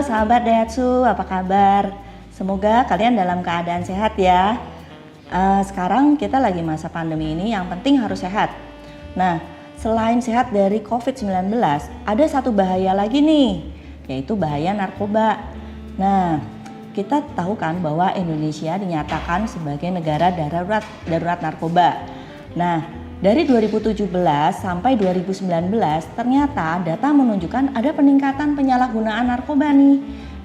sahabat Daihatsu, apa kabar? Semoga kalian dalam keadaan sehat ya. Sekarang kita lagi masa pandemi ini, yang penting harus sehat. Nah, selain sehat dari COVID-19, ada satu bahaya lagi nih, yaitu bahaya narkoba. Nah, kita tahu kan bahwa Indonesia dinyatakan sebagai negara darurat narkoba. Nah, dari 2017 sampai 2019 ternyata data menunjukkan ada peningkatan penyalahgunaan narkoba nih,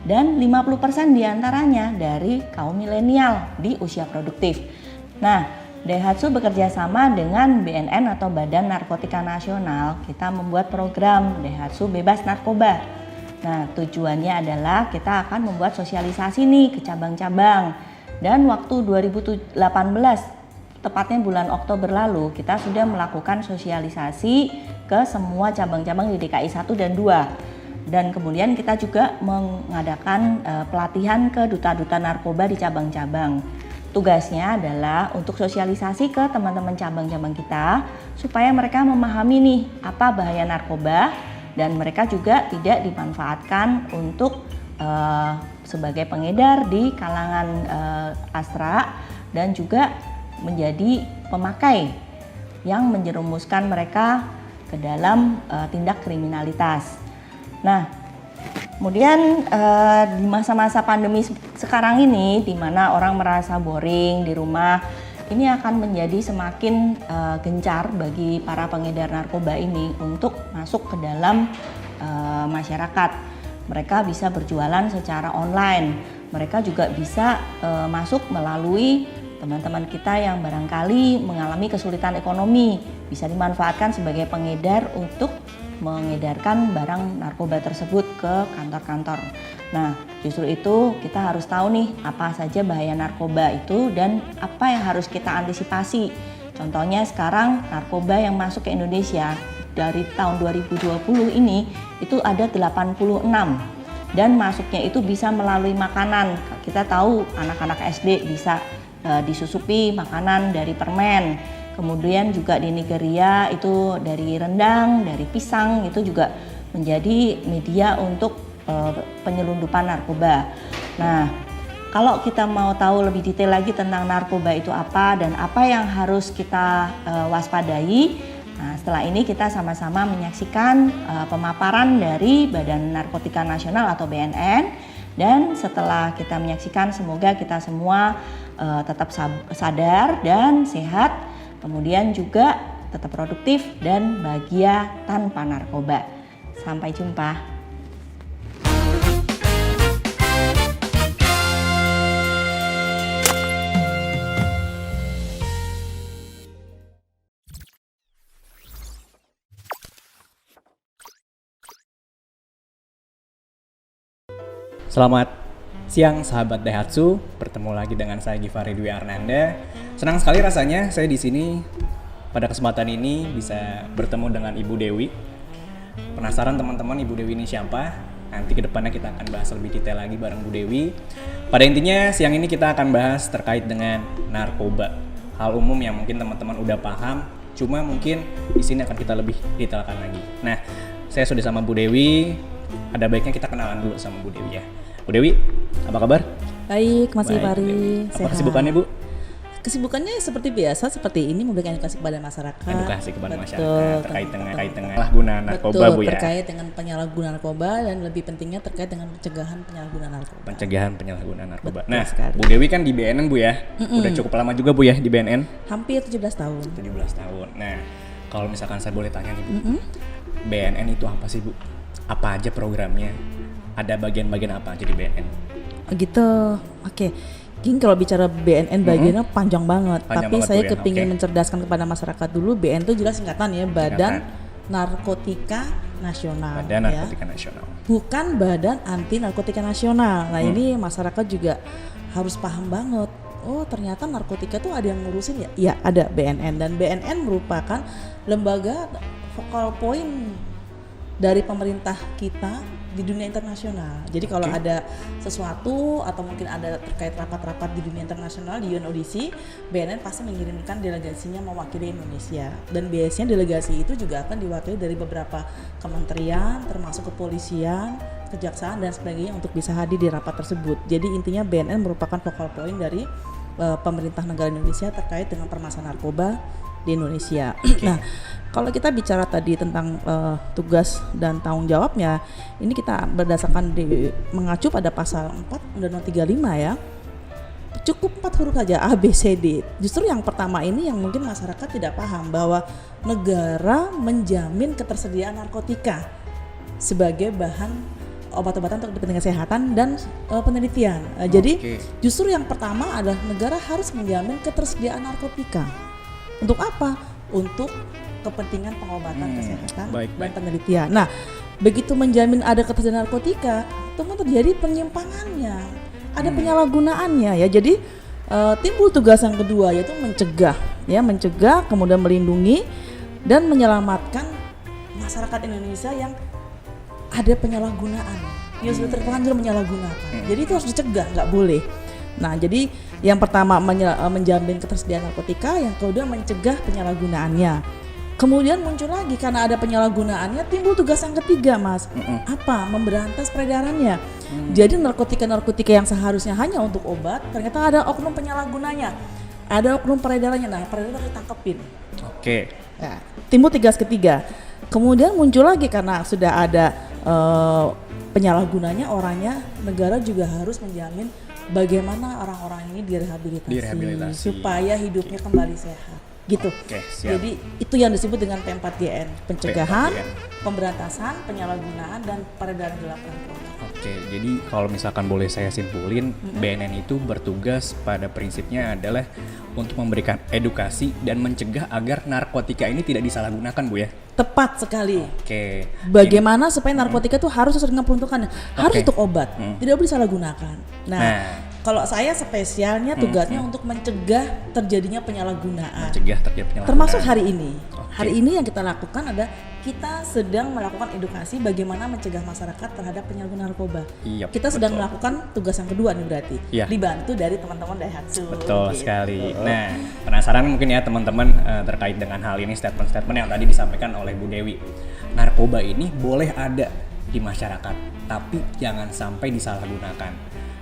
dan 50% diantaranya dari kaum milenial di usia produktif. Nah, Daihatsu bekerja sama dengan BNN atau Badan Narkotika Nasional. Kita membuat program Daihatsu Bebas Narkoba. Nah, tujuannya adalah kita akan membuat sosialisasi nih ke cabang-cabang. Dan waktu 2018, tepatnya bulan Oktober lalu, kita sudah melakukan sosialisasi ke semua cabang-cabang di DKI 1 dan 2. Dan kemudian kita juga mengadakan pelatihan ke duta-duta narkoba di cabang-cabang. Tugasnya adalah untuk sosialisasi ke teman-teman cabang-cabang kita supaya mereka memahami nih apa bahaya narkoba, dan mereka juga tidak dimanfaatkan untuk sebagai pengedar di kalangan Astra, dan juga menjadi pemakai yang menjerumuskan mereka ke dalam tindak kriminalitas. Nah, kemudian di masa-masa pandemi sekarang ini, di mana orang merasa boring di rumah, ini akan menjadi semakin gencar bagi para pengedar narkoba ini untuk masuk ke dalam masyarakat. Mereka bisa berjualan secara online. Mereka juga bisa masuk melalui teman-teman kita yang barangkali mengalami kesulitan ekonomi, bisa dimanfaatkan sebagai pengedar untuk mengedarkan barang narkoba tersebut ke kantor-kantor. Nah, justru itu kita harus tahu nih apa saja bahaya narkoba itu dan apa yang harus kita antisipasi. Contohnya sekarang narkoba yang masuk ke Indonesia dari tahun 2020 ini itu ada 86, dan masuknya itu bisa melalui makanan. Kita tahu anak-anak SD bisa disusupi makanan dari permen, kemudian juga di Nigeria itu dari rendang, dari pisang, itu juga menjadi media untuk penyelundupan narkoba. Nah, kalau kita mau tahu lebih detail lagi tentang narkoba itu apa dan apa yang harus kita waspadai, nah setelah ini kita sama-sama menyaksikan pemaparan dari Badan Narkotika Nasional atau BNN. Dan setelah kita menyaksikan, semoga kita semua tetap sadar dan sehat, kemudian juga tetap produktif dan bahagia tanpa narkoba. Sampai jumpa. Selamat siang sahabat Daihatsu, bertemu lagi dengan saya Givari Dwi Arnanda. Senang sekali rasanya saya di sini pada kesempatan ini bisa bertemu dengan Ibu Dewi. Penasaran teman-teman Ibu Dewi ini siapa? Nanti kedepannya kita akan bahas lebih detail lagi bareng Bu Dewi. Pada intinya siang ini kita akan bahas terkait dengan narkoba. Hal umum yang mungkin teman-teman udah paham, cuma mungkin di sini akan kita lebih detailkan lagi. Nah, saya sudah sama Bu Dewi. Ada baiknya kita kenalan dulu sama Bu Dewi ya. Bu Dewi, apa kabar? Baik, Mas Givari. Apa kesibukannya, Bu? Kesibukannya seperti biasa, seperti ini memberikan edukasi kepada masyarakat. Edukasi kepada masyarakat terkait dengan penyalahgunaan narkoba, Bu ya. Terkait dengan penyalahgunaan narkoba dan lebih pentingnya terkait dengan pencegahan penyalahgunaan narkoba. Pencegahan penyalahgunaan narkoba. Betul nah, sekali. Bu Dewi kan di BNN, Bu ya. Udah cukup lama juga, Bu ya, di BNN. Hampir 17 tahun. 17 tahun. Nah, kalau misalkan saya boleh tanya nih, Bu. BNN itu apa sih, Bu? Apa aja programnya? Ada bagian-bagian apa aja di BNN? Oh gitu, oke. Gini, kalau bicara BNN bagiannya panjang banget. Tapi saya kepingin mencerdaskan kepada masyarakat dulu. BNN itu jelas singkatan ya, Badan Narkotika Nasional. Badan ya. Narkotika Nasional. Bukan Badan Anti Narkotika Nasional. Nah ini masyarakat juga harus paham banget. Oh ternyata narkotika tuh ada yang ngurusin ya? Iya ada BNN, dan BNN merupakan lembaga focal point dari pemerintah kita di dunia internasional. Jadi kalau ada sesuatu atau mungkin ada terkait rapat-rapat di dunia internasional di UNODC, BNN pasti mengirimkan delegasinya mewakili Indonesia. Dan biasanya delegasi itu juga akan diwakili dari beberapa kementerian, termasuk kepolisian, kejaksaan dan sebagainya untuk bisa hadir di rapat tersebut. Jadi intinya BNN merupakan focal point dari pemerintah negara Indonesia terkait dengan permasalahan narkoba di Indonesia. Nah, kalau kita bicara tadi tentang tugas dan tanggung jawabnya, ini kita berdasarkan mengacu pada pasal 4 Undang-Undang 35 ya. Cukup 4 huruf saja A, B, C, D. Justru yang pertama ini yang mungkin masyarakat tidak paham bahwa negara menjamin ketersediaan narkotika sebagai bahan obat-obatan untuk kepentingan kesehatan dan penelitian. Jadi justru yang pertama adalah negara harus menjamin ketersediaan narkotika. Untuk apa? Untuk kepentingan pengobatan kesehatan dan penelitian. Nah, begitu menjamin ada ketersediaan narkotika, tentu terjadi penyimpangannya, ada penyalahgunaannya ya. Jadi timbul tugas yang kedua yaitu mencegah, kemudian melindungi dan menyelamatkan masyarakat Indonesia yang ada penyalahgunaan, yang sudah terlanjur menyalahgunakan. Jadi itu harus dicegah, nggak boleh. Nah, jadi yang pertama menjamin ketersediaan narkotika, yang kedua mencegah penyalahgunaannya. Kemudian muncul lagi karena ada penyalahgunaannya, timbul tugas yang ketiga, Mas. Apa? Memberantas peredarannya. Jadi narkotika yang seharusnya hanya untuk obat, ternyata ada oknum penyalahgunanya, ada oknum peredarannya. Nah, peredaran ditangkepin. Oke. Nah, timbul tugas ketiga. Kemudian muncul lagi karena sudah ada penyalahgunanya orangnya, negara juga harus menjamin bagaimana orang-orang ini direhabilitasi. Supaya hidupnya kembali sehat gitu. Jadi itu yang disebut dengan P4GN, pencegahan, pemberantasan, penyalahgunaan dan peredaran gelap narkoba. Oke, jadi kalau misalkan boleh saya simpulin, BNN itu bertugas pada prinsipnya adalah untuk memberikan edukasi dan mencegah agar narkotika ini tidak disalahgunakan, Bu ya. Tepat sekali. Oke. Bagaimana supaya narkotika itu harus sesuai dengan peruntukannya, harus untuk obat, tidak boleh disalahgunakan. Nah, kalau saya spesialnya tugasnya untuk mencegah terjadinya penyalahgunaan. Termasuk hari ini. Hari ini yang kita lakukan adalah kita sedang melakukan edukasi bagaimana mencegah masyarakat terhadap penyalahgunaan narkoba. Kita sedang melakukan tugas yang kedua nih berarti. Dibantu dari teman-teman Daihatsu. Betul sekali. Nah, penasaran mungkin ya teman-teman terkait dengan hal ini, statement-statement yang tadi disampaikan oleh Bu Dewi. Narkoba ini boleh ada di masyarakat, tapi jangan sampai disalahgunakan.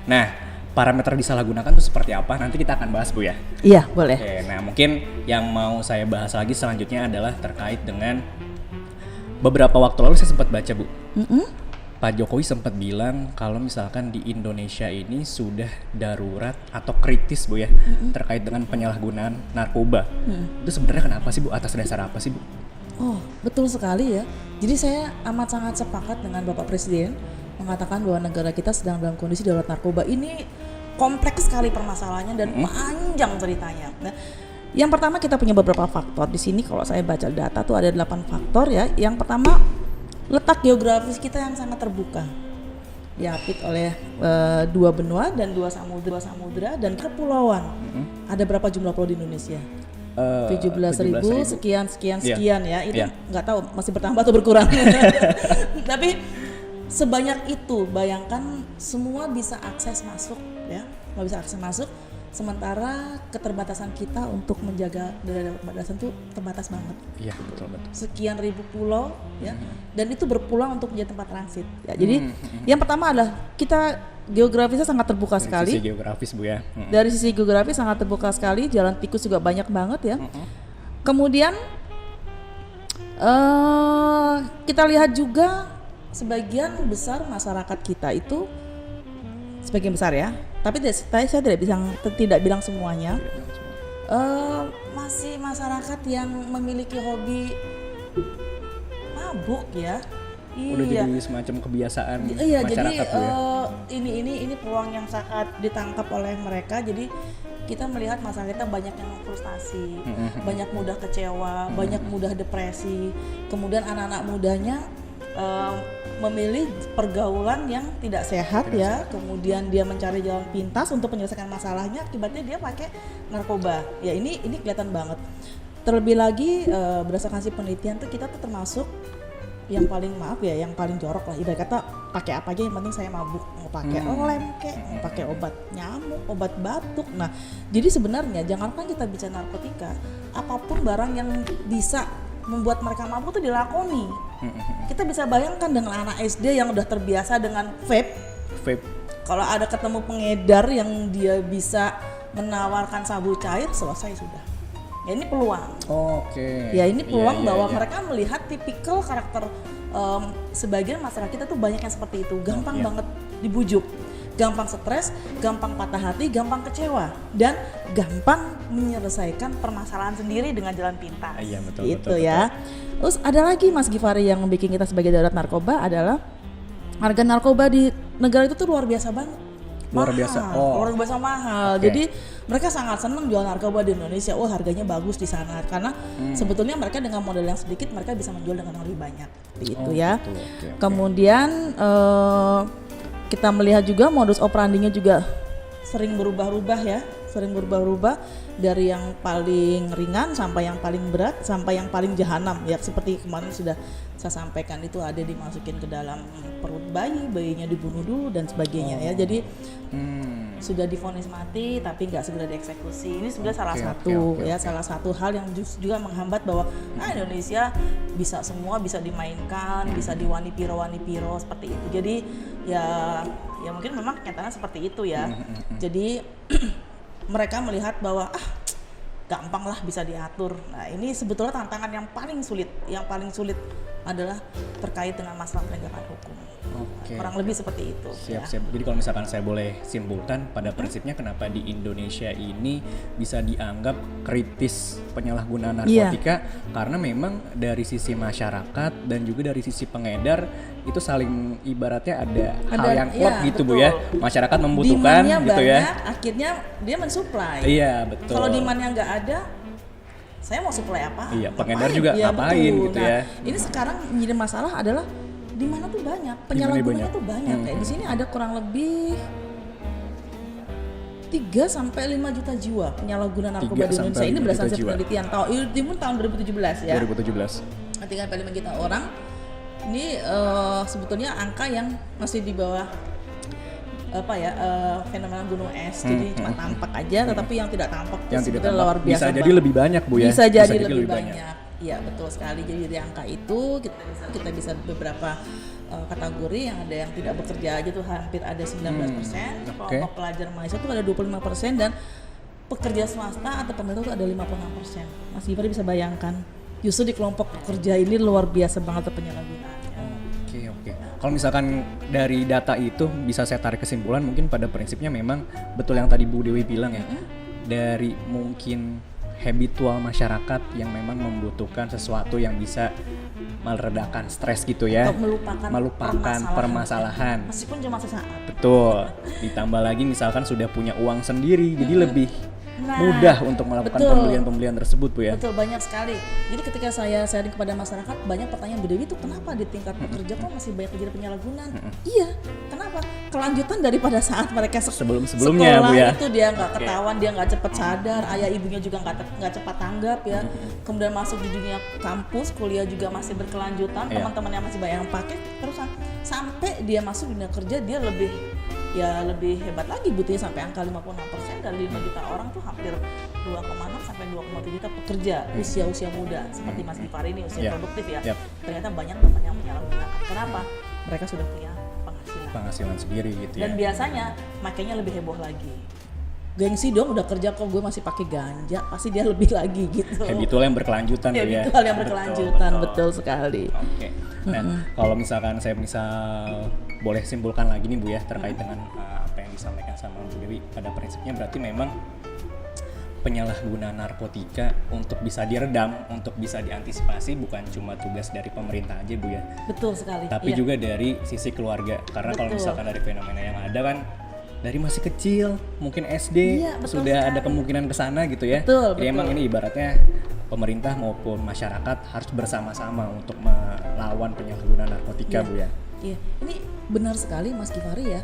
Nah, parameter disalahgunakan itu seperti apa? Nanti kita akan bahas, Bu ya. Iya, boleh. Oke, nah mungkin yang mau saya bahas lagi selanjutnya adalah terkait dengan beberapa waktu lalu saya sempat baca, Bu. Pak Jokowi sempat bilang kalau misalkan di Indonesia ini sudah darurat atau kritis, Bu ya, terkait dengan penyalahgunaan narkoba. Itu sebenarnya kenapa sih, Bu? Atas dasar apa sih, Bu? Oh, betul sekali ya. Jadi saya amat sangat sepakat dengan Bapak Presiden mengatakan bahwa negara kita sedang dalam kondisi darurat narkoba. Ini kompleks sekali permasalahannya dan panjang ceritanya. Nah, yang pertama kita punya beberapa faktor di sini. Kalau saya baca data tuh ada 8 faktor ya. Yang pertama, letak geografis kita yang sangat terbuka, diapit oleh 2 benua dan 2 samudra dan kepulauan. Ada berapa jumlah pulau di Indonesia? 17.000 sekian ya. Itu nggak tahu masih bertambah atau berkurang. Tapi sebanyak itu, bayangkan semua bisa akses masuk ya, nggak bisa akses masuk. Sementara keterbatasan kita untuk menjaga daerah perbatasan itu terbatas banget. Iya, betul. Sekian ribu pulau ya, dan itu berpulang untuk menjadi tempat transit. Ya, jadi yang pertama adalah kita geografisnya sangat terbuka sekali. Dari sisi geografis, Bu ya. Dari sisi geografis sangat terbuka sekali, jalan tikus juga banyak banget ya. Kemudian kita lihat juga sebagian besar masyarakat kita itu, sebagian besar ya, tapi saya tidak bilang semuanya, masih masyarakat yang memiliki hobi mabuk ya. Udah jadi semacam kebiasaan masyarakat. Jadi ini peluang yang sangat ditangkap oleh mereka. Jadi kita melihat masyarakat kita banyak yang frustasi, banyak mudah kecewa, banyak mudah depresi. Kemudian anak-anak mudanya memilih pergaulan yang tidak sehat ya. Kemudian dia mencari jalan pintas untuk menyelesaikan masalahnya, akibatnya dia pakai narkoba. Ya ini kelihatan banget. Terlebih lagi berdasarkan hasil penelitian tuh kita tuh termasuk yang paling yang paling jorok lah, ibarat kata pakai apa aja yang penting saya mabuk, mau pakai lem kek, mau pakai obat nyamuk, obat batuk. Nah, jadi sebenarnya jangankan kita bicara narkotika, apapun barang yang bisa membuat mereka mabuk itu dilakoni. Kita bisa bayangkan dengan anak SD yang udah terbiasa dengan vape, Vape. kalau ada ketemu pengedar yang dia bisa menawarkan sabu cair, selesai sudah. Ya ini peluang. Oke. Ya ini peluang Iya, bahwa iya. mereka melihat tipikal karakter sebagian masyarakat kita tuh banyak yang seperti itu, gampang Iya. banget dibujuk, gampang stres, gampang patah hati, gampang kecewa, dan gampang menyelesaikan permasalahan sendiri dengan jalan pintas. Iya, betul, Gitu betul, ya. Terus ada lagi Mas Gifari yang bikin kita sebagai darurat narkoba adalah harga narkoba di negara itu tuh luar biasa banget. Luar biasa. Oh. Luar biasa mahal. Oke. Jadi mereka sangat senang jual narkoba di Indonesia. Oh, harganya bagus di sana karena sebetulnya mereka dengan modal yang sedikit mereka bisa menjual dengan lebih banyak. Itu ya. Gitu. Oke. Kemudian kita melihat juga modus operandinya juga sering berubah-ubah ya, sering berubah-ubah dari yang paling ringan sampai yang paling berat sampai yang paling jahanam ya, seperti kemarin sudah saya sampaikan itu ada dimasukin ke dalam perut bayi, bayinya dibunuh dulu dan sebagainya ya. Jadi sudah divonis mati tapi nggak segera dieksekusi. Ini sebenarnya salah satu ya, salah satu hal yang juga menghambat bahwa Indonesia bisa semua bisa dimainkan, bisa diwanipiro seperti itu. Jadi ya mungkin memang kenyataannya seperti itu ya. Jadi mereka melihat bahwa gampang lah bisa diatur. Nah ini sebetulnya tantangan yang paling sulit adalah terkait dengan masalah penegakan hukum. Oke. Kurang lebih seperti itu. Siap, ya. siap. Jadi kalau misalkan saya boleh simpulkan, pada prinsipnya kenapa di Indonesia ini bisa dianggap kritis penyalahgunaan narkotika, karena memang dari sisi masyarakat dan juga dari sisi pengedar itu saling ibaratnya ada hal yang klop gitu Bu ya. Masyarakat membutuhkan Demand-nya gitu banyak, ya. akhirnya dia mensuplai. Iya, betul. Kalau demand-nya nggak ada, saya mau suplai apa? Iya, pengedar juga ngapain betul. gitu Nah, ya. ini sekarang menjadi masalah adalah di mana tuh banyak penyalahgunanya banyak. tuh banyak. Kayak di sini ada kurang lebih 3 sampai 5 juta jiwa penyalahguna narkoba 3 di Indonesia. sampai Ini 5 berdasarkan juta jiwa. penelitian tahun 2017 ya. 2017. 3 sampai 5 juta orang. Ini sebetulnya angka yang masih di bawah fenomena gunung es. Jadi cuma tampak aja, tetapi yang tidak tampak itu Yang tidak sebetulnya tampak luar biasa. bisa jadi banget. lebih banyak Bu ya. Bisa jadi lebih lebih banyak. Iya betul sekali. Jadi dari angka itu kita bisa beberapa kategori yang ada yang tidak bekerja aja tuh hampir ada 19%. Kelompok pelajar mahasiswa tuh ada 25% dan pekerja swasta atau pemerintah tuh ada 56%. Mas Gifari bisa bayangkan. Justru di kelompok pekerja ini luar biasa banget penyalahgunaannya. Oke. Kalau misalkan dari data itu bisa saya tarik kesimpulan mungkin pada prinsipnya memang betul yang tadi Bu Dewi bilang ya. Dari mungkin habitual masyarakat yang memang membutuhkan sesuatu yang bisa meredakan stres gitu ya. Untuk melupakan permasalahan. Meskipun cuma sesaat. Betul. Ditambah lagi misalkan sudah punya uang sendiri jadi lebih mudah untuk melakukan pembelian-pembelian tersebut Bu ya. Betul, banyak sekali. Jadi ketika saya sharing kepada masyarakat, banyak pertanyaan Bu Dewi itu kenapa di tingkat pekerja kok masih banyak terjadi penyalahgunaan? Iya, kenapa? Kelanjutan daripada saat mereka sebelum-sebelumnya Bu ya. Itu dia nggak ketahuan, dia nggak cepat sadar, ayah ibunya juga nggak cepat tanggap ya. Kemudian masuk di dunia kampus, kuliah juga masih berkelanjutan, teman-teman yang masih banyak yang pakai, terus sampai dia masuk dunia kerja dia lebih hebat lagi butuhnya sampai angka 56% dari 5 juta orang tuh hampir 2,6 sampai 2,7 juta pekerja usia muda seperti Mas Gifari ini usia produktif ya. Ternyata banyak teman yang menyalahgunakan. Kenapa? Mereka sudah punya penghasilan sendiri gitu ya. Dan biasanya makanya lebih heboh lagi. Gengsi dong udah kerja kok gue masih pakai ganja, pasti dia lebih lagi gitu. Habitual yang berkelanjutan ya. Habitual yang berkelanjutan, betul sekali. Oke. Nah, kalau misalkan saya boleh simpulkan lagi nih Bu ya terkait dengan apa yang disampaikan sama Bu Dewi, pada prinsipnya berarti memang penyalahgunaan narkotika untuk bisa diredam, untuk bisa diantisipasi bukan cuma tugas dari pemerintah aja Bu ya. Betul sekali. Tapi juga dari sisi keluarga. Karena kalau misalkan dari fenomena yang ada kan dari masih kecil, mungkin SD sudah ada kemungkinan ke sana gitu ya. Jadi emang ini ibaratnya pemerintah maupun masyarakat harus bersama-sama untuk melawan penyalahgunaan narkotika Bu ya. Iya, ini benar sekali Mas Gifari ya.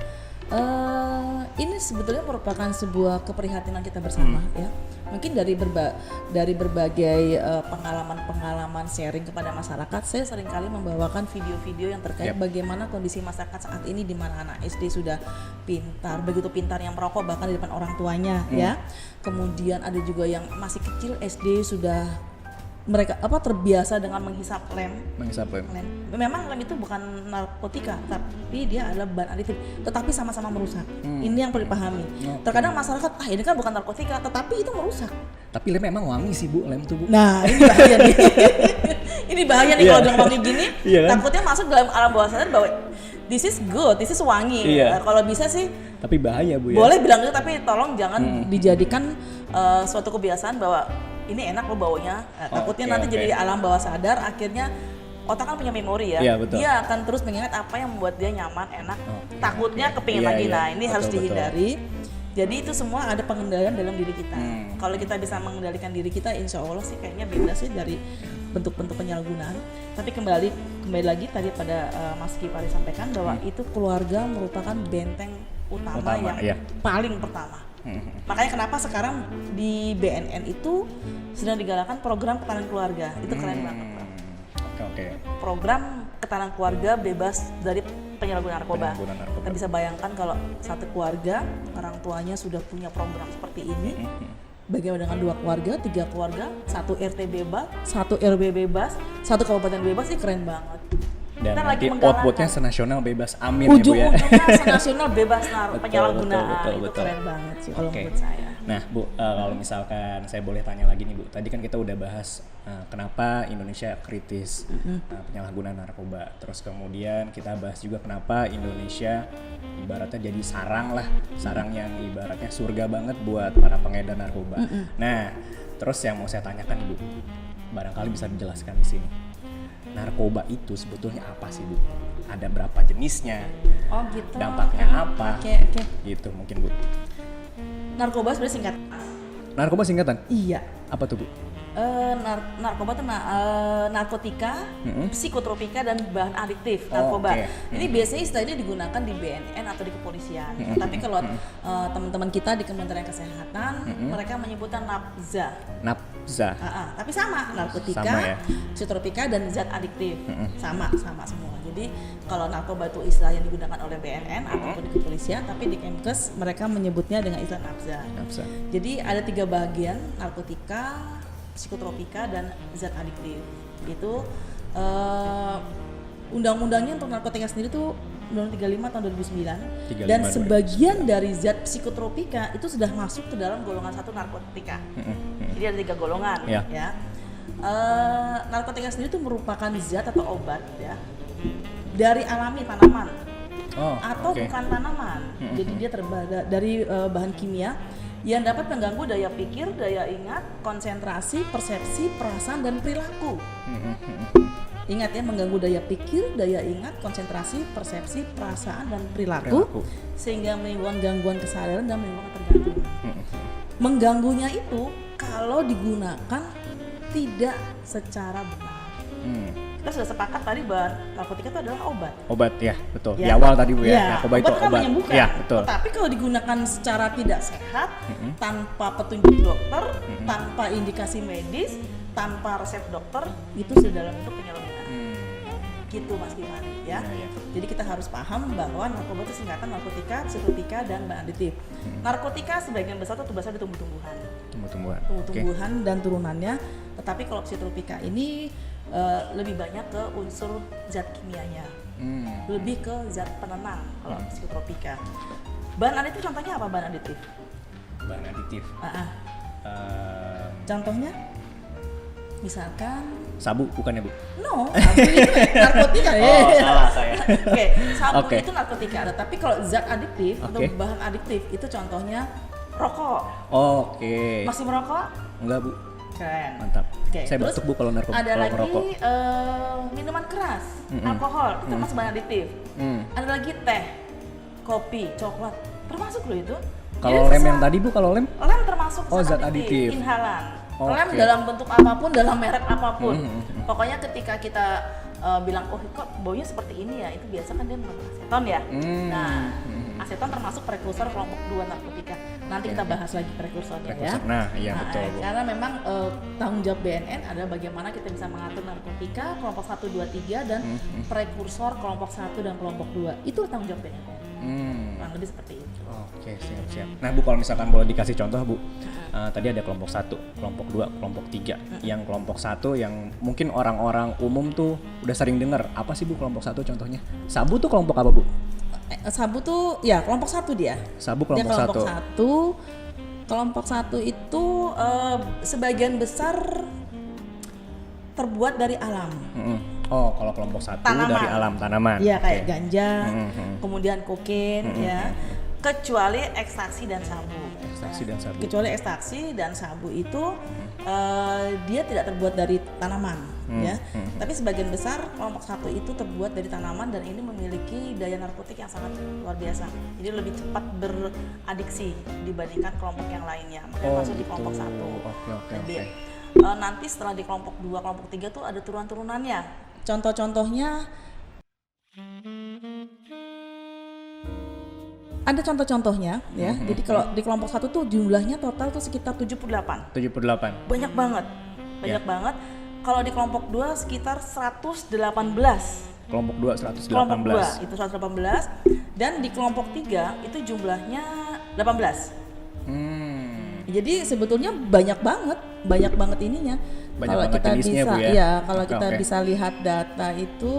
Ini sebetulnya merupakan sebuah keprihatinan kita bersama ya. Mungkin dari berbagai pengalaman sharing kepada masyarakat, saya seringkali membawakan video-video yang terkait bagaimana kondisi masyarakat saat ini di mana anak SD sudah pintar, begitu pintar yang merokok bahkan di depan orang tuanya ya. Kemudian ada juga yang masih kecil SD sudah mereka terbiasa dengan menghisap lem. Menghisap lem. Memang lem itu bukan narkotika, tapi dia adalah bahan aditif, tetapi sama-sama merusak. Ini yang perlu dipahami. Terkadang masyarakat, ini kan bukan narkotika, tetapi itu merusak. Tapi lem memang wangi sih Bu, lem tuh Bu. Nah, ini bahaya nih. Ini bahaya nih kalau udah wangi gini, Iya kan? takutnya masuk dalam alam bawah sadar bahwa this is good, this is wangi. Iya. Kalau bisa sih Tapi bahaya Bu ya. boleh bilang gitu, tapi tolong jangan dijadikan suatu kebiasaan bahwa ini enak lo baunya. Takutnya nanti jadi alam bawah sadar, akhirnya otak kan punya memori ya. Iya, betul. Dia akan terus mengingat apa yang membuat dia nyaman, enak. Takutnya kepingin Iya, lagi. iya. Nah, ini harus Betul, dihindari. Jadi itu semua ada pengendalian dalam diri kita. Kalau kita bisa mengendalikan diri kita, insya Allah sih kayaknya bebas sih dari bentuk-bentuk penyalahgunaan. Tapi kembali lagi tadi pada Mas Kifari sampaikan bahwa itu keluarga merupakan benteng utama yang paling pertama. Makanya kenapa sekarang di BNN itu sedang digalakan program ketahanan keluarga. Itu keren banget, Pak. Oke. Program ketahanan keluarga bebas dari penyalahgunaan narkoba. Kita bisa bayangkan kalau satu keluarga orang tuanya sudah punya program seperti ini. Bagaimana dengan 2 keluarga, 3 keluarga, 1 RT bebas, 1 RW bebas, 1 kabupaten bebas, sih keren banget. Dan Kita nanti lagi menggalakkan outputnya senasional bebas, amin ya Bu ya. ujung-ujungnya senasional bebas penyalahgunaan. betul, Itu betul. keren banget sih kalau Oke. menurut saya. Nah Bu, kalau misalkan saya boleh tanya lagi nih Bu, tadi kan kita udah bahas kenapa Indonesia kritis penyalahgunaan narkoba, terus kemudian kita bahas juga kenapa Indonesia ibaratnya jadi sarang yang ibaratnya surga banget buat para pengedar narkoba. Nah, terus yang mau saya tanyakan Bu, barangkali bisa dijelaskan di sini. Narkoba itu sebetulnya apa sih Bu? Ada berapa jenisnya? Oh gitu. Dampaknya apa? Oke. Gitu mungkin Bu. Narkoba sebenarnya singkat. Narkoba singkatan? Iya. Apa tuh Bu? Narkoba itu narkotika, psikotropika dan bahan adiktif narkoba. Oke. Ini biasanya istilah ini digunakan di BNN atau di kepolisian. Tapi kalau teman-teman kita di Kementerian Kesehatan, mereka menyebutkan nafza. Nafza. Tapi sama, narkotika, Sama ya? psikotropika dan zat adiktif. Sama semua. Jadi kalau narkoba itu istilah yang digunakan oleh BNN ataupun di kepolisian, tapi di Kemkes mereka menyebutnya dengan istilah nafza. Jadi ada 3 bagian, narkotika, psikotropika dan zat adiktif. Itu undang-undangnya untuk narkotika sendiri tuh Undang-Undang 35 tahun 2009 dan sebagian dari zat psikotropika itu sudah masuk ke dalam golongan 1 narkotika. Jadi ada 3 golongan ya. Narkotika sendiri itu merupakan zat atau obat ya dari alami tanaman atau bukan tanaman. Jadi dia terbuat dari bahan kimia yang dapat mengganggu daya pikir, daya ingat, konsentrasi, persepsi, perasaan, dan perilaku. Ingat ya, mengganggu daya pikir, daya ingat, konsentrasi, persepsi, perasaan, dan perilaku. Sehingga menimbulkan gangguan kesadaran dan menimbulkan ketergantungan. Mengganggunya itu kalau digunakan tidak secara benar. Kita sudah sepakat tadi bahwa narkotika itu adalah obat. Obat ya, betul. Di awal tadi Bu ya, narkoba itu kan obat. Menyembuhkan. Ya, betul. Tetapi kalau digunakan secara tidak sehat, tanpa petunjuk dokter, tanpa indikasi medis, tanpa resep dokter, itu sudah dalam bentuk penyalahgunaan. Gitu Mas Gimana ya. Jadi kita harus paham bahwa narkoba itu singkatan narkotika, psikotropika, dan bahan aditif. Narkotika sebagian besar itu berasal dari tumbuh-tumbuhan. Tumbuh-tumbuhan dan turunannya. Tetapi kalau psikotropika ini lebih banyak ke unsur zat kimianya, lebih ke zat penenang kalau psikotropika. Bahan aditif contohnya apa bahan aditif? Bahan aditif. Contohnya, misalkan sabu bukannya Bu? No, sabu itu narkotika. Salah saya. Oke, sabu itu narkotika. Tapi kalau zat adiktif atau bahan adiktif itu contohnya rokok. Masih merokok? Enggak Bu. Keren. Mantap. Terus Saya batuk Bu kalau narkoba. Ada lagi merokok. Minuman keras, alkohol, itu termasuk bahan adiktif. Ada lagi teh, kopi, coklat, termasuk loh itu. Kalau lem yang tadi Bu, kalau lem? Lem termasuk zat adiktif. Inhalan. Lem dalam bentuk apapun, dalam merek apapun. Pokoknya ketika kita bilang, oh kok baunya seperti ini ya, itu biasa kan dia mengandung aseton ya. Nah, aseton termasuk prekursor kelompok 2 narkotika. Nanti kita bahas lagi prekursornya ya. Nah, iya betul Bu. Karena memang tanggung jawab BNN ada bagaimana kita bisa mengatur narkotika kelompok 1, 2, 3 dan prekursor kelompok 1 dan kelompok 2. Itu tanggung jawab BNN. kurang lebih seperti itu. Oke, siap. Nah Bu, kalau misalkan boleh dikasih contoh Bu, tadi ada kelompok 1, kelompok 2, kelompok 3. Yang kelompok 1 yang mungkin orang-orang umum tuh udah sering dengar. Apa sih Bu kelompok 1 contohnya? Sabu tuh kelompok apa Bu? Sabu tuh ya kelompok 1 dia. Sabu Dia kelompok 1. kelompok 1. Kelompok 1 itu sebagian besar terbuat dari alam. Oh, kalau kelompok 1 Tanaman. dari alam tanaman. Iya, kayak Oke. ganja, kemudian kokain ya. Kecuali ekstraksi dan sabu. Ekstraksi dan sabu. Kecuali ekstraksi dan sabu itu dia tidak terbuat dari tanaman ya. Tapi sebagian besar kelompok 1 itu terbuat dari tanaman dan ini memiliki daya narkotik yang sangat luar biasa. Jadi lebih cepat beradiksi dibandingkan kelompok yang lainnya. Makanya masuk di kelompok 1. Oke. Jadi nanti setelah di kelompok 2, kelompok 3 tuh ada turunan-turunannya. Contoh-contohnya ada contoh-contohnya ya. Jadi kalau di kelompok 1 tuh jumlahnya total tuh sekitar 78. 78. Banyak banget. Banget. Kalau di kelompok 2 sekitar 118. Kelompok 2 118. Kelompok 2 itu 118 dan di kelompok 3 itu jumlahnya 18. Jadi sebetulnya banyak banget ininya. Banyak Kalau banget kita jenisnya, bisa, Bu, ya? ya kalau Oke, kita oke. bisa lihat data itu,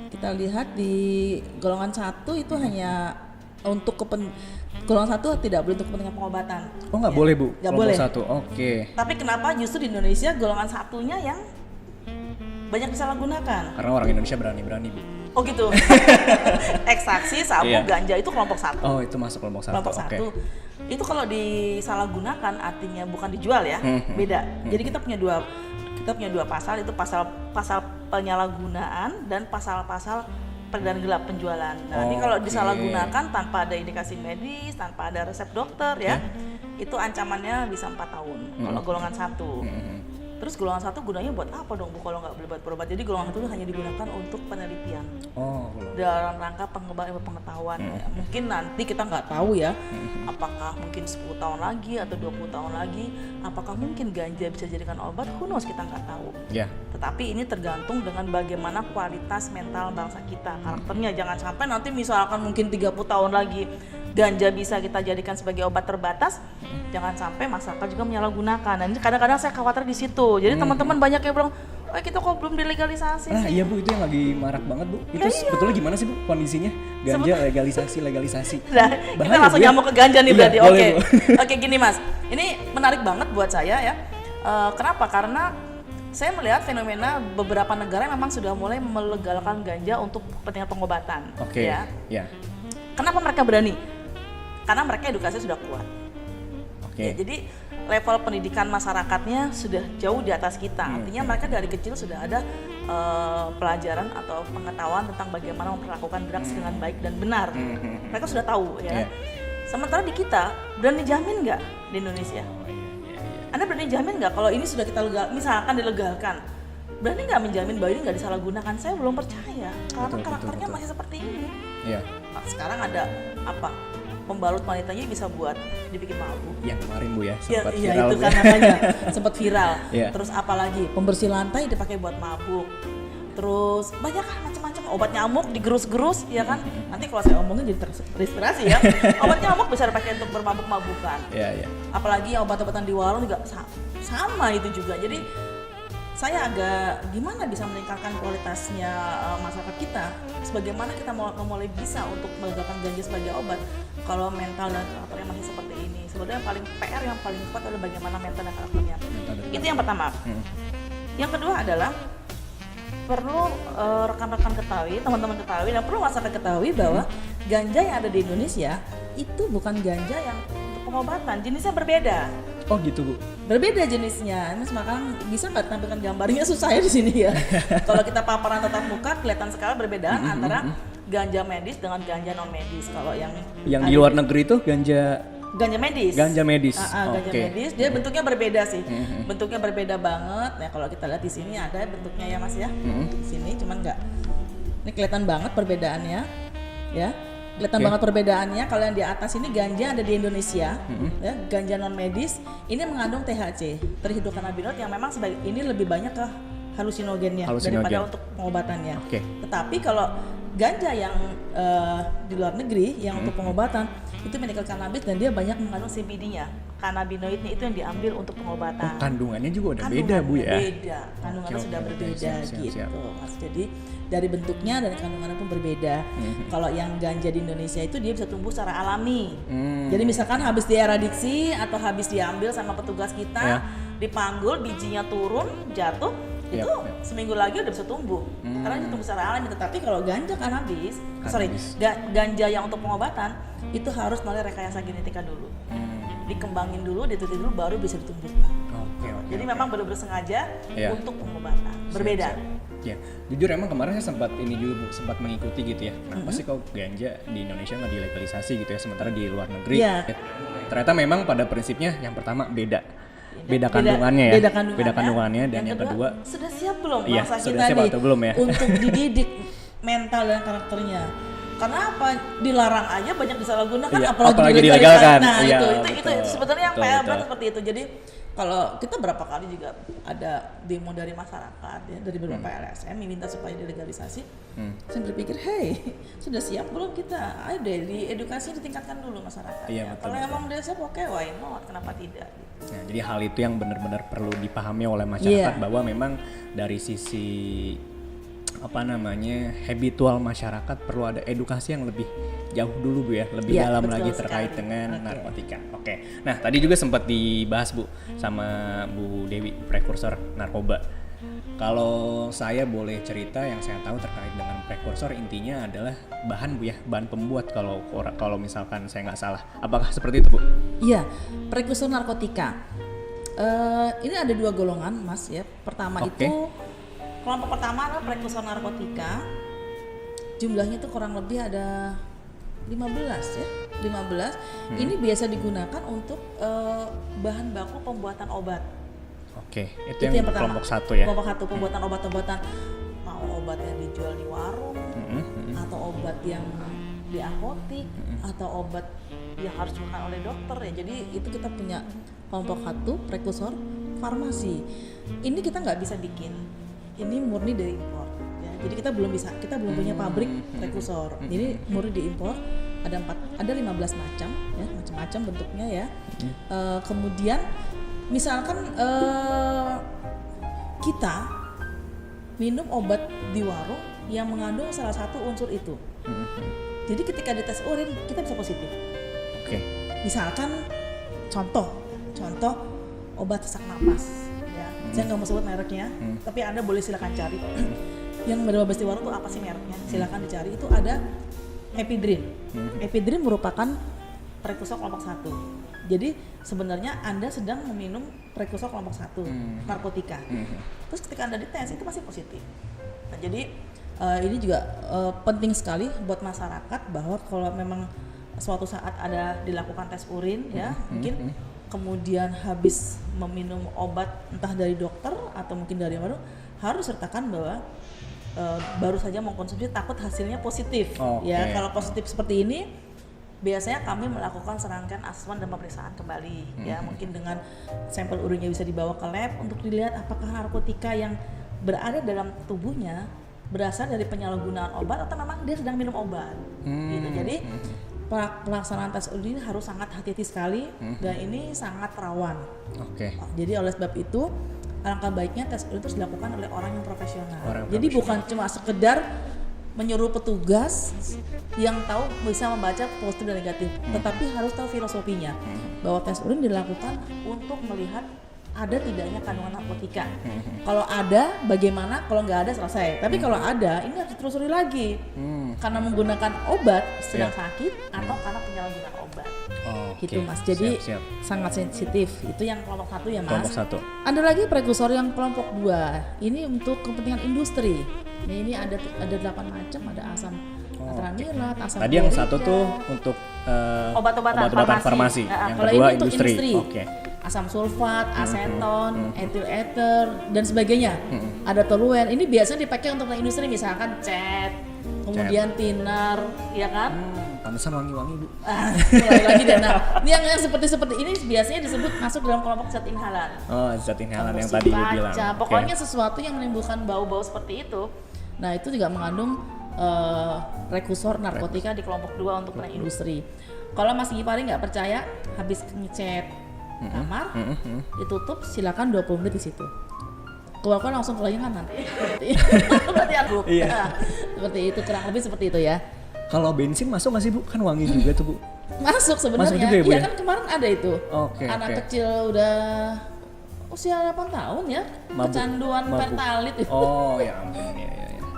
kita lihat di golongan 1 itu hanya untuk golongan 1 tidak boleh untuk kepentingan pengobatan. Oh, nggak Ya. boleh Bu? Nggak Kelompok boleh. 1. Oke. Tapi kenapa justru di Indonesia golongan 1-nya yang banyak disalahgunakan? Karena orang Indonesia berani-berani Bu. Oh gitu. Ekstraksi, sabu, Iya. ganja itu kelompok 1. Oh, itu masuk kelompok 1. Kelompok 1 itu kalau disalahgunakan artinya bukan dijual ya, beda. Jadi kita punya dua pasal, itu pasal penyalahgunaan dan pasal-pasal peredaran gelap penjualan. Nah, ini kalau Oke. disalahgunakan tanpa ada indikasi medis, tanpa ada resep dokter ya, itu ancamannya bisa 4 tahun kalau golongan 1. Terus golongan 1 gunanya buat apa dong Bu kalau nggak boleh buat berobat? Jadi golongan 1 hanya digunakan untuk penelitian. Oh, belum. Dalam rangka pengembangan ilmu pengetahuan. Ya, mungkin nanti kita nggak tahu ya, apakah mungkin 10 tahun lagi atau 20 tahun lagi, apakah mungkin ganja bisa dijadikan obat? Who knows, kita nggak tahu. Ya. Tetapi ini tergantung dengan bagaimana kualitas mental bangsa kita, karakternya. Jangan sampai nanti misalkan mungkin 30 tahun lagi ganja bisa kita jadikan sebagai obat terbatas, jangan sampai masyarakat juga menyalahgunakan. Dan kadang-kadang saya khawatir di situ. Jadi teman-teman banyak yang bilang, kita kok belum dilegalisasi Nah, sih? iya Bu, itu yang lagi marak banget Bu. Itu sebetulnya gimana sih Bu kondisinya? Ganja legalisasi. Nah, kita Bahaya, langsung Bu, ya? nyamuk ke ganja nih Iya, berarti. boleh, Oke. Bu. Oke, gini Mas. Ini menarik banget buat saya ya. Kenapa? Karena saya melihat fenomena beberapa negara yang memang sudah mulai melegalkan ganja untuk kepentingan pengobatan. Oke. Ya. Ya. Kenapa mereka berani? Karena mereka edukasi sudah kuat. Oke. Ya, jadi level pendidikan masyarakatnya sudah jauh di atas kita. Artinya mereka dari kecil sudah ada pelajaran atau pengetahuan tentang bagaimana memperlakukan drugs dengan baik dan benar. Mereka sudah tahu ya. Iya. Sementara di kita, berani jamin nggak di Indonesia? Anda berani jamin nggak kalau ini sudah kita misalkan dilegalkan? Berani nggak menjamin bahwa ini nggak disalahgunakan? Saya belum percaya karena Betul, karakternya betul. masih seperti ini. Iya. Nah, sekarang ada apa? Pembalut wanitanya bisa buat dibikin mabuk. Yang kemarin Bu ya, Ya, sempat iya viral itu Bu. kan namanya sempat viral. Iya. Terus apalagi pembersih lantai dipakai buat mabuk. Terus banyak kan macam-macam obat nyamuk digerus-gerus ya kan. Nanti kalau saya omongin jadi terinspirasi ya. Obat nyamuk bisa dipakai untuk bermabuk-mabukan. Iya. Apalagi obat-obatan di warung juga sama itu juga. Jadi saya agak gimana bisa meningkatkan kualitasnya masyarakat kita, sebagaimana kita mau mulai bisa untuk melegalkan ganja sebagai obat kalau mental dan karakternya masih seperti ini. Sebenarnya yang paling PR yang paling kuat adalah bagaimana mental dan karakternya. Itu yang pertama. Yang kedua adalah perlu rekan-rekan ketahui, teman-teman ketahui, dan perlu masyarakat ketahui bahwa ganja yang ada di Indonesia itu bukan ganja yang untuk pengobatan, jenisnya berbeda. Oh gitu Bu. Berbeda jenisnya. Mas makan bisa nggak tampilkan gambarnya, susah ya di sini ya. Kalau kita paparan tatap muka kelihatan sekali perbedaan antara ganja medis dengan ganja non medis. Kalau yang Yang di luar negeri itu ganja medis. Ganja medis. Ganja Oke. medis. Dia bentuknya berbeda sih. Bentuknya berbeda banget. Nah kalau kita lihat di sini ada bentuknya ya Mas ya. Di sini cuman nggak. Ini kelihatan banget perbedaannya, ya. Kelihatan banget perbedaannya. Kalau yang di atas ini ganja ada di Indonesia, ya, ganja non medis. Ini mengandung THC, trihidrokanabinol, yang memang ini lebih banyak ke halusinogennya Halusinogen. daripada untuk pengobatannya. Oke. Tetapi kalau ganja yang di luar negeri yang untuk pengobatan itu medical cannabis dan dia banyak mengandung CBD-nya, cannabinoidnya itu yang diambil untuk pengobatan. Kandungannya juga udah beda Bu ya? Beda, kandungannya Oke, sudah oke, berbeda siap. gitu Mas. Jadi dari bentuknya dan kandungannya pun berbeda. Kalau yang ganja di Indonesia itu dia bisa tumbuh secara alami. Jadi misalkan habis dieradiksi atau habis diambil sama petugas kita, Ya. dipanggul, bijinya turun, jatuh, Yap, itu yap. seminggu lagi udah bisa tumbuh. Karena itu tumbuh secara alami. Tetapi kalau ganja cannabis, Cannabis. ganja yang untuk pengobatan itu harus melalui rekayasa genetika dulu. Dikembangin dulu, diteliti dulu, baru bisa ditumbuhkan. Oke. Jadi memang benar-benar sengaja Iya. untuk pengobatan. Berbeda. Ya, jujur emang kemarin saya sempat ini juga Bu, sempat mengikuti gitu ya. Kenapa sih kok ganja di Indonesia nggak dilegalisasi gitu ya, sementara di luar negeri? Iya. Ya, ternyata memang pada prinsipnya yang pertama beda kandungannya ya. Beda kandungannya dan yang kedua sudah siap belum Iya, bangsa sudah kita siap nih atau belum ya? untuk dididik mental dan karakternya. Karena apa? Dilarang aja banyak disalahgunakan, Iya, apalagi dilegalkan. dilegalkan. Nah, Iya, itu betul. sebetulnya yang Betul, PR betul. seperti itu. Jadi kalau kita berapa kali juga ada demo dari masyarakat ya, dari beberapa LSM minta supaya dilegalisasi. Saya berpikir, hey, sudah siap belum kita? Ayo deh, diedukasi ditingkatkan dulu masyarakat. Iya, betul, Kalau betul. emang udah siap, oke, why not? Kenapa tidak? Nah, jadi hal itu yang benar-benar perlu dipahami oleh masyarakat Iya. bahwa memang dari sisi habitual masyarakat perlu ada edukasi yang lebih jauh dulu Bu ya, lebih Iya, dalam betul lagi sekali. terkait dengan Oke. narkotika. Oke. Nah, tadi juga sempat dibahas Bu sama Bu Dewi prekursor narkoba. Kalau saya boleh cerita yang saya tahu terkait dengan prekursor intinya adalah bahan Bu ya, bahan pembuat kalau misalkan saya nggak salah. Apakah seperti itu Bu? Iya, prekursor narkotika. Ini ada dua golongan, Mas ya. Pertama Oke. itu kelompok pertama adalah prekursor narkotika. Jumlahnya itu kurang lebih ada 15 ya. 15. Ini biasa digunakan untuk bahan baku pembuatan obat. Oke, itu yang pertama. kelompok satu ya. Kelompok satu pembuatan obat-obatan, mau obat yang dijual di warung atau obat yang di apotik atau obat yang harus dimakan oleh dokter ya. Jadi itu kita punya kelompok satu prekursor farmasi. Ini kita nggak bisa bikin. Ini murni dari impor. Ya. Jadi kita belum punya pabrik prekursor. Ini murni diimpor. Ada 15 macam ya, macam-macam bentuknya ya. Kemudian misalkan kita minum obat di warung yang mengandung salah satu unsur itu. Jadi ketika dites urin kita bisa positif. Oke. Misalkan contoh obat sesak napas ya. Saya nggak mau sebut mereknya, tapi Anda boleh silakan cari. Yang berbahas di warung itu apa sih mereknya? Silakan dicari. Itu ada Ephedrine. Ephedrine merupakan prekursor kelompok 1. Jadi sebenarnya Anda sedang meminum prekursor kelompok 1 narkotika. Terus ketika Anda dites itu masih positif. Nah, jadi ini juga penting sekali buat masyarakat bahwa kalau memang suatu saat ada dilakukan tes urin ya, mungkin kemudian habis meminum obat entah dari dokter atau mungkin dari mana, harus sertakan bahwa baru saja mengkonsumsi takut hasilnya positif. Oke. Ya, kalau positif seperti ini biasanya kami melakukan serangkaian asesmen dan pemeriksaan kembali ya, mungkin dengan sampel urinnya bisa dibawa ke lab untuk dilihat apakah narkotika yang berada dalam tubuhnya berasal dari penyalahgunaan obat atau memang dia sedang minum obat gitu. Jadi pelaksanaan tes urin harus sangat hati-hati sekali dan ini sangat rawan. Oke. Jadi oleh sebab itu alangkah baiknya tes urin terus dilakukan oleh orang yang profesional. Jadi profesional. bukan cuma sekedar menyuruh petugas yang tahu bisa membaca positif dan negatif, tetapi harus tahu filosofinya bahwa tes urin dilakukan untuk melihat ada tidaknya kandungan narkotika. Kalau ada, bagaimana? Kalau nggak ada selesai. Tapi kalau ada, ini harus ditelusuri lagi karena menggunakan obat sedang sakit atau karena penyalahgunaan obat. Oke, Gitu Mas. Jadi siap. sangat sensitif. Itu yang kelompok 1 ya Mas. Kelompok 1. Ada lagi prekursor yang kelompok 2. Ini untuk kepentingan industri. Nah, ini ada 8 macam, ada asam atranilat, asam Tadi yang borika. satu tuh untuk obat-obatan farmasi. Yang kalau kedua ini untuk industri. Oke. Asam sulfat, aseton, etil ether dan sebagainya. Ada toluen. Ini biasanya dipakai untuk industri, misalkan cat, kemudian thinner, ya kan? Pantesan wangi-wangi Bu. Mulai lagi deh. Nah, ini yang seperti ini biasanya disebut masuk dalam kelompok zat inhalan. Oh, zat inhalan yang Kombusi tadi Ibu bilang. kaca. Oke. Pokoknya sesuatu yang menimbulkan bau-bau seperti itu. Nah, itu juga mengandung rekursor narkotika di kelompok 2 untuk industri. Kalau Mas Gifari nggak percaya, habis ngecat kamar, ditutup, silakan 20 menit di situ. Keluarkan langsung kelingan nanti. Berarti aku. Iya. Seperti itu, kurang lebih seperti itu ya. Kalau bensin masuk nggak sih Bu? Kan wangi juga tuh Bu. Masuk sebenarnya. Masuk juga ya, Bu, Iya ya? kan kemarin ada itu. Oke, Anak oke. kecil udah usia 8 tahun ya, Mabuk. kecanduan Mabuk. pertalit. Oh ya ampun, ya.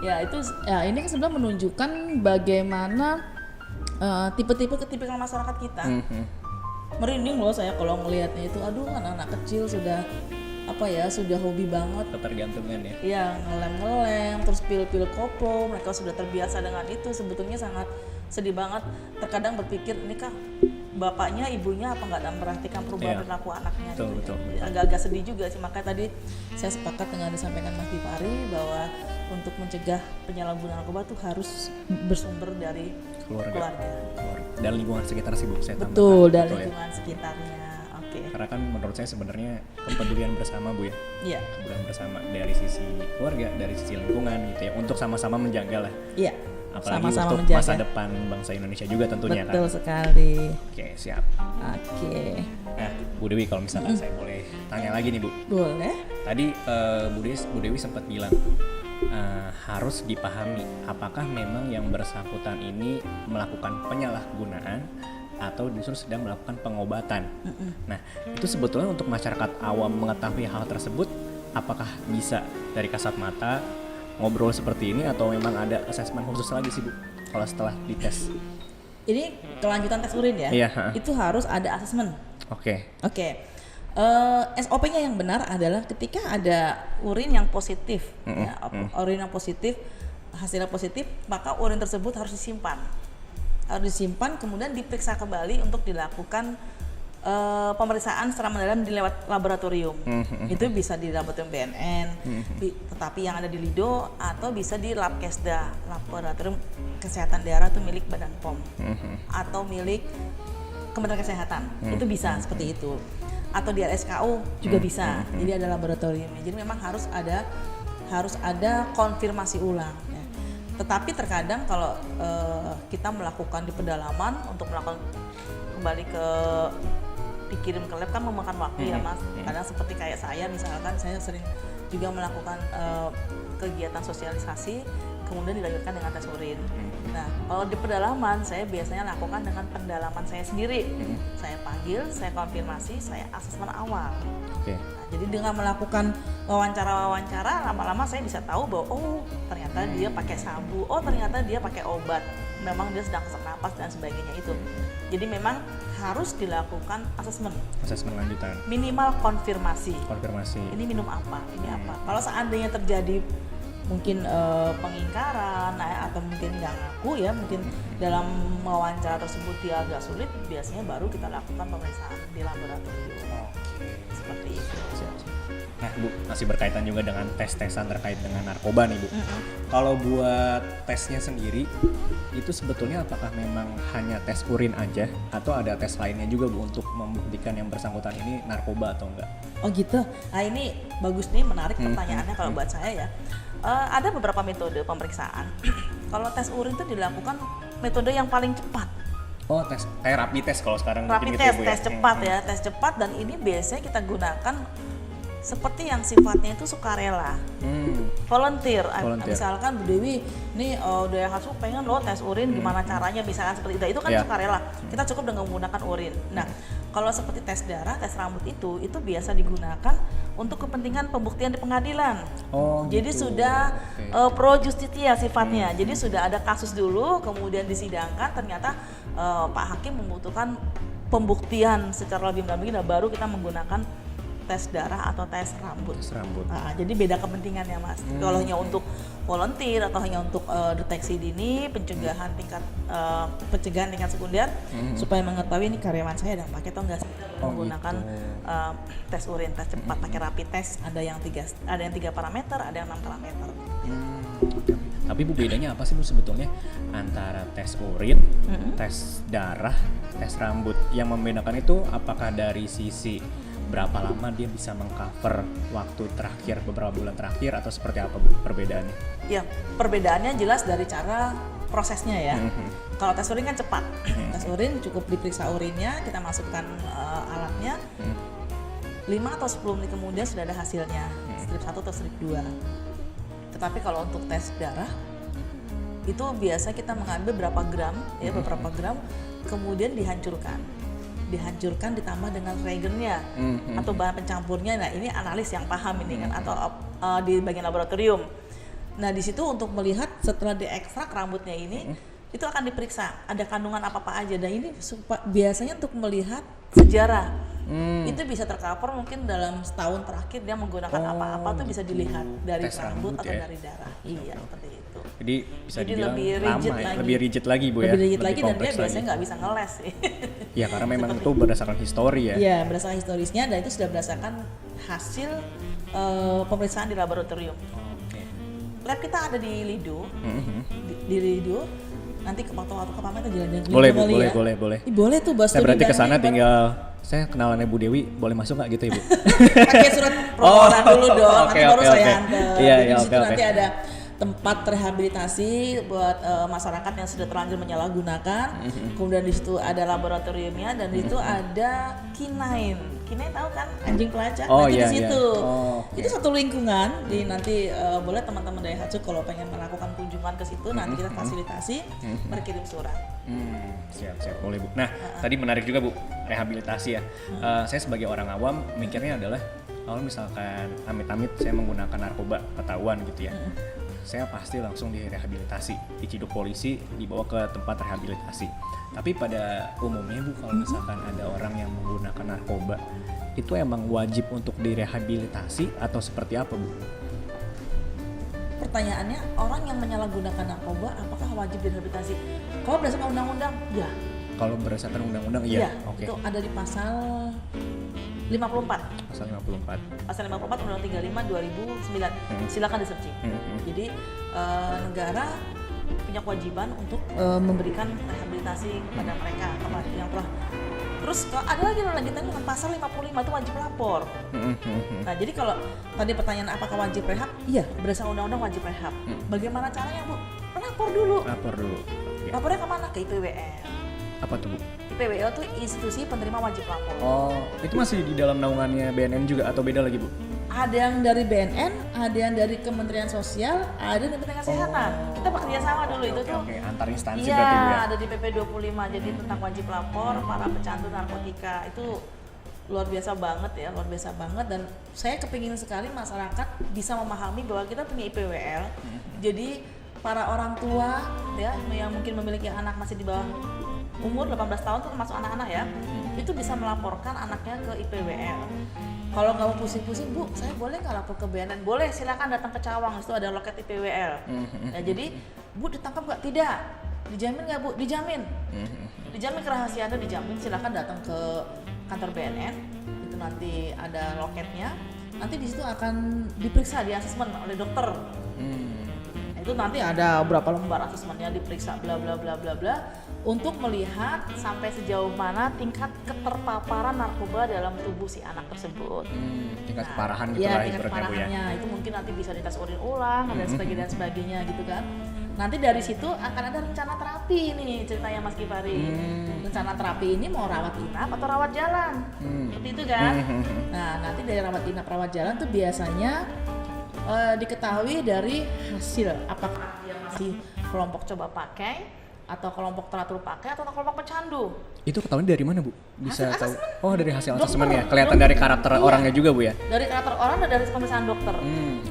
Ya itu, ya ini kan sebenarnya menunjukkan bagaimana tipe-tipe ketipikal masyarakat kita. Merinding loh saya kalau ngelihatnya itu, aduh anak-anak kecil sudah sudah hobi banget. Ketergantungan ya. Ya ngelem-ngelem, terus pil-pil koplo, mereka sudah terbiasa dengan itu. Sebetulnya sangat sedih banget. Terkadang berpikir, ini kah bapaknya, ibunya apa nggak memperhatikan perubahan Iya. perilaku anaknya? Betul, gitu. betul. Agak-agak sedih juga sih. Makanya tadi saya sepakat dengan disampaikan Mas Gifari bahwa untuk mencegah penyalahgunaan narkoba itu harus bersumber dari keluarga. Dan lingkungan sekitar sih Bu, saya tambahkan. Betul, dan Betul ya. lingkungan sekitarnya. Oke. Karena kan menurut saya sebenarnya kepedulian bersama Bu ya. Iya. Kepedulian bersama dari sisi keluarga, dari sisi lingkungan gitu ya, untuk sama-sama menjaga lah. Iya. Apalagi Sama-sama untuk menjaga. masa depan bangsa Indonesia juga tentunya Betul kan. sekali. Oke, siap. Oke. Nah, Bu Dewi kalau misalkan saya boleh tanya lagi nih Bu. Boleh. Tadi Bu Dewi sempat bilang harus dipahami apakah memang yang bersangkutan ini melakukan penyalahgunaan atau justru sedang melakukan pengobatan. Nah, itu sebetulnya untuk masyarakat awam mengetahui hal tersebut, apakah bisa dari kasat mata ngobrol seperti ini atau memang ada asesmen khusus lagi sih Bu kalau setelah dites? Ini kelanjutan tes urin ya? Iya, Itu harus ada asesmen. Oke. Oke. SOP-nya yang benar adalah ketika ada urin yang positif, ya, urin yang positif, hasilnya positif, maka urin tersebut harus disimpan. Harus disimpan, kemudian diperiksa kembali untuk dilakukan pemeriksaan secara mendalam di lewat laboratorium. Itu bisa di laboratorium BNN, tetapi yang ada di Lido, atau bisa di Labkesda, laboratorium kesehatan daerah itu milik Badan POM, atau milik Kementerian Kesehatan. Itu bisa seperti itu. Atau di RSKU juga bisa. Jadi ada laboratoriumnya. Jadi memang harus ada konfirmasi ulang. Ya. Tetapi terkadang kalau kita melakukan di pedalaman untuk melakukan kembali dikirim ke lab kan memakan waktu ya Mas. Kadang seperti kayak saya misalkan, saya sering juga melakukan kegiatan sosialisasi, kemudian dilanjutkan dengan tes urin. Nah, kalau di pedalaman saya biasanya lakukan dengan pendalaman saya sendiri. Saya panggil, saya konfirmasi, saya asesmen awal. Oke. Nah, jadi dengan melakukan wawancara, lama-lama saya bisa tahu bahwa ternyata dia pakai sabu, ternyata dia pakai obat, memang dia sedang sesak napas dan sebagainya itu. Jadi memang harus dilakukan asesmen. Asesmen lanjutan. Minimal konfirmasi. Ini minum apa? Ini apa? Kalau seandainya terjadi mungkin pengingkaran atau mungkin nggak ngaku ya, mungkin dalam wawancara tersebut dia agak sulit, biasanya baru kita lakukan pemeriksaan di laboratorium. Seperti itu. Nah Bu, masih berkaitan juga dengan tes-tesan terkait dengan narkoba nih Bu. Kalau buat tesnya sendiri, itu sebetulnya apakah memang hanya tes urin aja atau ada tes lainnya juga Bu untuk membuktikan yang bersangkutan ini narkoba atau enggak? Oh gitu. Nah ini bagus nih, menarik pertanyaannya kalau buat saya ya. Ada beberapa metode pemeriksaan. Kalau tes urin itu dilakukan metode yang paling cepat. Oh, tes kayak rapid test kalau sekarang Rapid mungkin test, gitu ya, Bu, tes cepat ya, tes cepat, dan ini biasanya kita gunakan seperti yang sifatnya itu sukarela, volunteer. Misalkan Bu Dewi, nih udah Hatsu pengen lo tes urin, gimana caranya, misalkan seperti itu kan sukarela. Kita cukup dengan menggunakan urin. Nah, kalau seperti tes darah, tes rambut itu biasa digunakan untuk kepentingan pembuktian di pengadilan. Oh, jadi gitu. sudah pro justitia sifatnya. Jadi sudah ada kasus dulu, kemudian disidangkan, ternyata Pak Hakim membutuhkan pembuktian secara lebih mendalam, baru kita menggunakan tes darah atau tes rambut. Nah, jadi beda kepentingannya Mas. Kalau hanya untuk volunteer atau hanya untuk deteksi dini, pencegahan tingkat sekunder, supaya mengetahui ini karyawan saya ada pakai atau enggak, menggunakan tes urin, tes cepat, pakai rapid test. Ada yang 3 parameter, ada yang 6 parameter. Tapi Bu, bedanya apa sih Bu sebetulnya antara tes urin, tes darah, tes rambut? Yang membedakan itu apakah dari sisi berapa lama dia bisa mengcover waktu terakhir, beberapa bulan terakhir, atau seperti apa Bu perbedaannya? Ya, perbedaannya jelas dari cara prosesnya ya. Kalau tes urin kan cepat. Tes urin cukup diperiksa urinnya, kita masukkan alatnya. 5 atau 10 menit kemudian sudah ada hasilnya, strip 1 atau strip 2. Tetapi kalau untuk tes darah itu biasa kita mengambil beberapa gram kemudian dihancurkan ditambah dengan reagennya atau bahan pencampurnya. Nah, ini analis yang paham ini kan, atau di bagian laboratorium. Nah, di situ untuk melihat setelah diekstrak rambutnya ini itu akan diperiksa ada kandungan apa aja. Dan ini biasanya untuk melihat sejarah itu bisa tercover mungkin dalam setahun terakhir dia menggunakan apa tuh bisa dilihat dari rambut atau dari darah. Iya, seperti itu. Jadi bisa Jadi dibilang lebih rigid lagi Bu ya. Lebih rigid lagi, dan dia kompleks biasanya lagi. nggak bisa ngeles sih. Ya karena memang itu berdasarkan histori ya. Iya, berdasarkan historisnya, dan itu sudah berdasarkan hasil pemeriksaan di laboratorium. Oke. Lab kita ada di Lido, di Lido. Nanti waktu ke pamer kita jalan-jalan. Boleh Bu, kali boleh, ya. boleh. Ih, boleh tuh Bas. Saya berarti kesana tinggal, saya kenalannya Bu Dewi, boleh masuk nggak gitu ya Bu? Pakai surat permohonan dulu dong, oke, nanti baru oke, saya oke. hantar. Iya, Jadi iya, di situ oke, nanti oke. ada tempat rehabilitasi buat masyarakat yang sudah terlanjur menyalahgunakan. Kemudian di situ ada laboratoriumnya, dan di situ ada kinain. Kinain tahu kan, anjing pelacak. Oh, Nah, itu iya, di situ. iya. Oh, oke. Itu satu lingkungan. Di nanti boleh teman-teman dari Hatsu kalau pengen melakukan kunjungan ke situ, nanti kita fasilitasi berkirim surat. Siap, boleh Bu. Nah, tadi menarik juga Bu, rehabilitasi ya. Saya sebagai orang awam mikirnya adalah kalau misalkan amit-amit saya menggunakan narkoba ketahuan gitu ya, saya pasti langsung direhabilitasi, diciduk polisi, dibawa ke tempat rehabilitasi. Tapi pada umumnya Bu, kalau misalkan ada orang yang menggunakan narkoba, itu emang wajib untuk direhabilitasi atau seperti apa Bu? Pertanyaannya, orang yang menyalahgunakan narkoba apakah wajib direhabilitasi? Kalau berdasarkan undang-undang, ya. Kalau berdasarkan undang-undang iya, oke. Itu ada di pasal 54. Pasal 54. Pasal 54 Undang-Undang 35 2009. Silakan di-searching. Jadi negara punya kewajiban untuk memberikan rehabilitasi kepada mereka yang telah. Terus ada lagi lanjutannya dengan pasal 55 itu wajib lapor. Nah, jadi kalau tadi pertanyaan apakah wajib rehab? Iya, berdasarkan undang-undang wajib rehab. Bagaimana caranya, Bu? Lapor dulu. Lapor dulu. Oke. Lapornya kemana? Ke IPWL. Apa tuh Bu? IPWL itu institusi penerima wajib lapor. Oh, itu masih di dalam naungannya BNN juga atau beda lagi Bu? Ada yang dari BNN, ada yang dari Kementerian Sosial, ada dari Kementerian Kesehatan. Kita bekerja sama dulu itu tuh. Oke, antar instansi Iya, berarti Bu ya? ada di PP 25. Jadi tentang wajib lapor para pecandu narkotika. Itu luar biasa banget ya, luar biasa banget. Dan saya kepingin sekali masyarakat bisa memahami bahwa kita punya IPWL. Jadi para orang tua ya yang mungkin memiliki anak masih di bawah umur 18 tahun, termasuk anak-anak ya, itu bisa melaporkan anaknya ke IPWL. Kalau nggak mau pusing-pusing, Bu, saya boleh nggak lapor ke BNN? Boleh, silakan datang ke Cawang, itu ada loket IPWL. Nah, jadi, Bu ditangkap nggak? Tidak. Dijamin nggak, Bu? Dijamin. Dijamin kerahasiaannya, dijamin. Silakan datang ke kantor BNN, itu nanti ada loketnya. Nanti di situ akan diperiksa, di asesmen oleh dokter. Itu nanti ada berapa lembar asesmennya, diperiksa bla bla bla bla bla untuk melihat sampai sejauh mana tingkat keterpaparan narkoba dalam tubuh si anak tersebut. Tingkat keparahan gitu Ya, lah tingkat ibaratnya Bu ya. keparahannya itu mungkin nanti bisa dites urin ulang dan sebagainya gitu kan. Nanti dari situ akan ada rencana terapi nih ceritanya Mas Kifari. Rencana terapi ini mau rawat inap atau rawat jalan, seperti itu kan. Nah, nanti dari rawat inap rawat jalan tuh biasanya diketahui dari hasil apakah dia masih kelompok coba pakai atau kelompok teratur pakai atau kelompok pecandu. Itu ketahuan dari mana Bu? Bisa Hasil tahu? asesmen. Oh, dari hasil Dokter, asesmen ya. Kelihatan dari karakter iya. orangnya juga Bu ya. Dari karakter orang dan dari pemeriksaan dokter.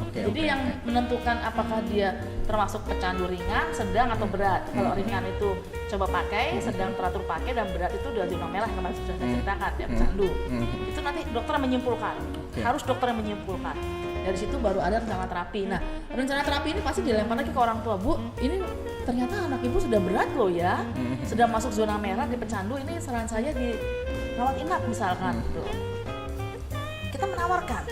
Oke. Jadi yang menentukan apakah dia termasuk pecandu ringan, sedang atau berat. Kalau ringan itu coba pakai, sedang teratur pakai, dan berat itu udah zona merah yang kemarin sudah saya ceritakan ya, pecandu. Itu nanti dokter yang menyimpulkan. Harus dokter yang menyimpulkan. Dari situ baru ada rencana terapi. Nah, rencana terapi ini pasti dilempar lagi ke orang tua. Bu, ini ternyata anak ibu sudah berat loh ya. Sudah masuk zona merah di pecandu, ini saran saya di rawat inap misalkan. Gitu. Kita menawarkan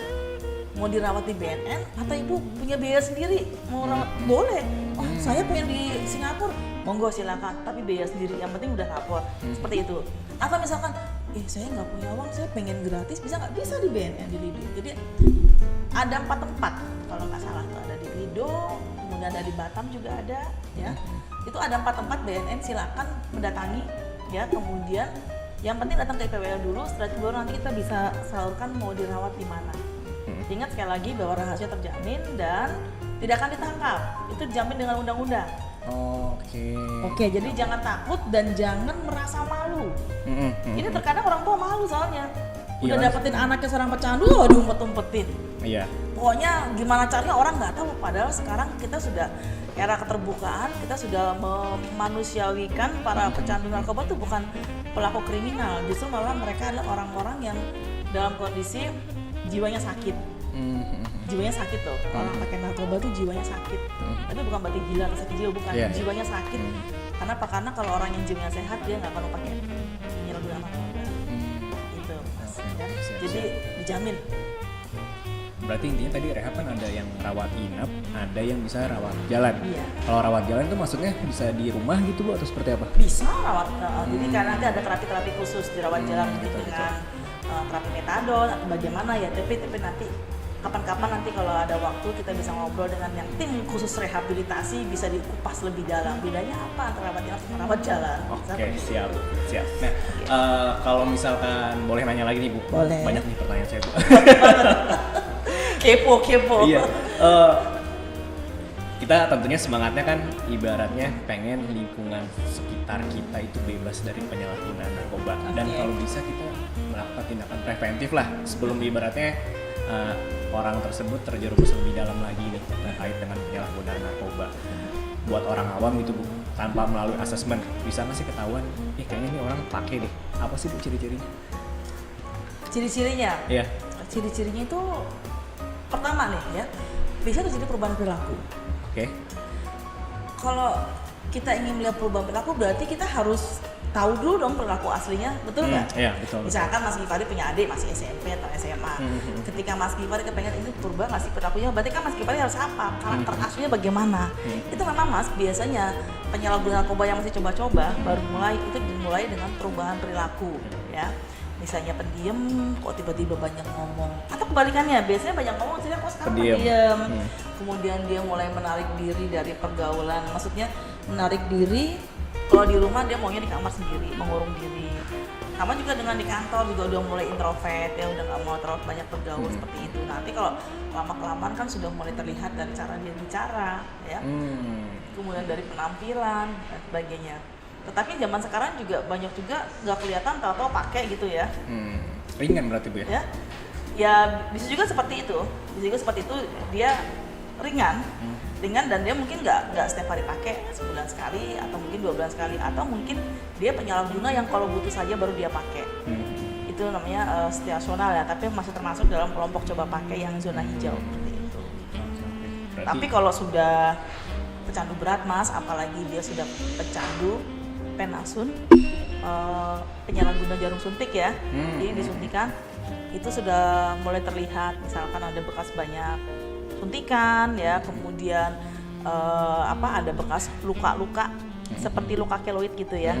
mau dirawat di BNN atau ibu punya biaya sendiri mau rawat, boleh. Oh, saya pengen di Singapura, monggo silakan, tapi biaya sendiri, yang penting udah lapor. Seperti itu. Atau misalkan, saya nggak punya uang, saya pengen gratis, bisa nggak? Bisa di BNN di Lido. Jadi ada 4 tempat kalau nggak salah tuh, ada di Lido, kemudian ada di Batam juga ada, ya. Itu ada 4 tempat BNN, silakan mendatangi, ya. Kemudian yang penting datang ke IPWL dulu, setelah itu baru nanti kita bisa salurkan mau dirawat di mana. Ingat sekali lagi bahwa rahasia terjamin dan tidak akan ditangkap, itu dijamin dengan undang-undang. Oke, jadi jangan takut dan jangan merasa malu. Ini terkadang orang tua malu soalnya. Udah dapetin anaknya seorang pecandu, diumpet-umpetin. Iya. Pokoknya gimana caranya orang nggak tahu. Padahal sekarang kita sudah era keterbukaan, kita sudah memanusiawikan para pecandu narkoba itu bukan pelaku kriminal, justru malah mereka adalah orang-orang yang dalam kondisi jiwanya sakit. Jiwanya sakit tuh, orang pakai narkoba tuh jiwanya sakit. Tapi bukan berarti gila atau sakit jiwa, bukan. Jiwanya sakit. Karena apa? Karena kalau orang yang jiwanya sehat dia nggak akan pakai penyalahgunaan narkoba. Gitu, Mas. Jadi dijamin. Berarti intinya tadi rehab kan ada yang rawat inap, ada yang bisa rawat jalan. Iya. Kalau rawat jalan itu maksudnya bisa di rumah gitu Bu atau seperti apa? Bisa rawat. Jadi karena nanti ada terapi-terapi khusus di rawat jalan dengan terapi metadon atau bagaimana ya. Tapi nanti kapan-kapan nanti kalau ada waktu kita bisa ngobrol dengan yang tim khusus rehabilitasi, bisa dikupas lebih dalam. Bedanya apa antara rawat inap sama rawat jalan? Oke, siap. Nah, kalau misalkan boleh nanya lagi nih Bu. Boleh. Banyak nih pertanyaan saya Bu. Kepo. Iya. Kita tentunya semangatnya kan ibaratnya pengen lingkungan sekitar kita itu bebas dari penyalahgunaan narkoba. Dan kalau bisa kita melakukan tindakan preventif lah sebelum ibaratnya orang tersebut terjerumus lebih dalam lagi nih terkait dengan penyalahgunaan narkoba. Buat orang awam gitu Bu, tanpa melalui asesmen bisa nggak sih ketahuan? Kayaknya ini orang pakai deh. Apa sih Bu ciri-cirinya? Ciri-cirinya? Iya. Ciri-cirinya itu pertama nih ya, bisa terjadi perubahan perilaku. Oke. Kalau kita ingin melihat perubahan perilaku berarti kita harus tahu dulu dong perilaku aslinya, betul nggak? Iya, betul. Misalkan Mas Gifari punya adik masih SMP atau SMA. Ketika Mas Gifari kepengen ini berubah nggak sih perilakunya, berarti kan Mas Gifari harus apa? Karakter aslinya bagaimana? Itu memang Mas, biasanya penyalahgunaan narkoba yang masih coba-coba baru itu dimulai dengan perubahan perilaku, ya. Misalnya pendiam, kok tiba-tiba banyak ngomong. Atau kebalikannya, biasanya banyak ngomong, kok sekarang pendiam. Kemudian dia mulai menarik diri dari pergaulan, maksudnya menarik diri. Kalau di rumah dia maunya di kamar sendiri, mengurung diri. Sama juga dengan di kantor juga udah mulai introvert, ya udah nggak mau terlalu banyak bergaul seperti itu. Nanti kalau lama-kelamaan kan sudah mulai terlihat dari cara dia bicara, ya. Kemudian dari penampilan dan sebagainya. Tetapi zaman sekarang juga banyak juga nggak kelihatan tahu-tahu pakai gitu ya. Ringan berarti Bu ya? Ya bisa juga seperti itu. Bisa juga seperti itu, dia ringan dan dia mungkin nggak setiap hari pakai, sebulan sekali atau mungkin 2 bulan sekali, atau mungkin dia penyalahguna yang kalau butuh saja baru dia pakai. Itu namanya situasional ya, tapi masih termasuk dalam kelompok coba pakai yang zona hijau seperti itu. Tapi kalau sudah pecandu berat Mas, apalagi dia sudah pecandu penasun, penyalahguna jarum suntik ya, jadi disuntikan, itu sudah mulai terlihat, misalkan ada bekas banyak suntikan ya, kemudian ada bekas luka-luka seperti luka keloid gitu ya,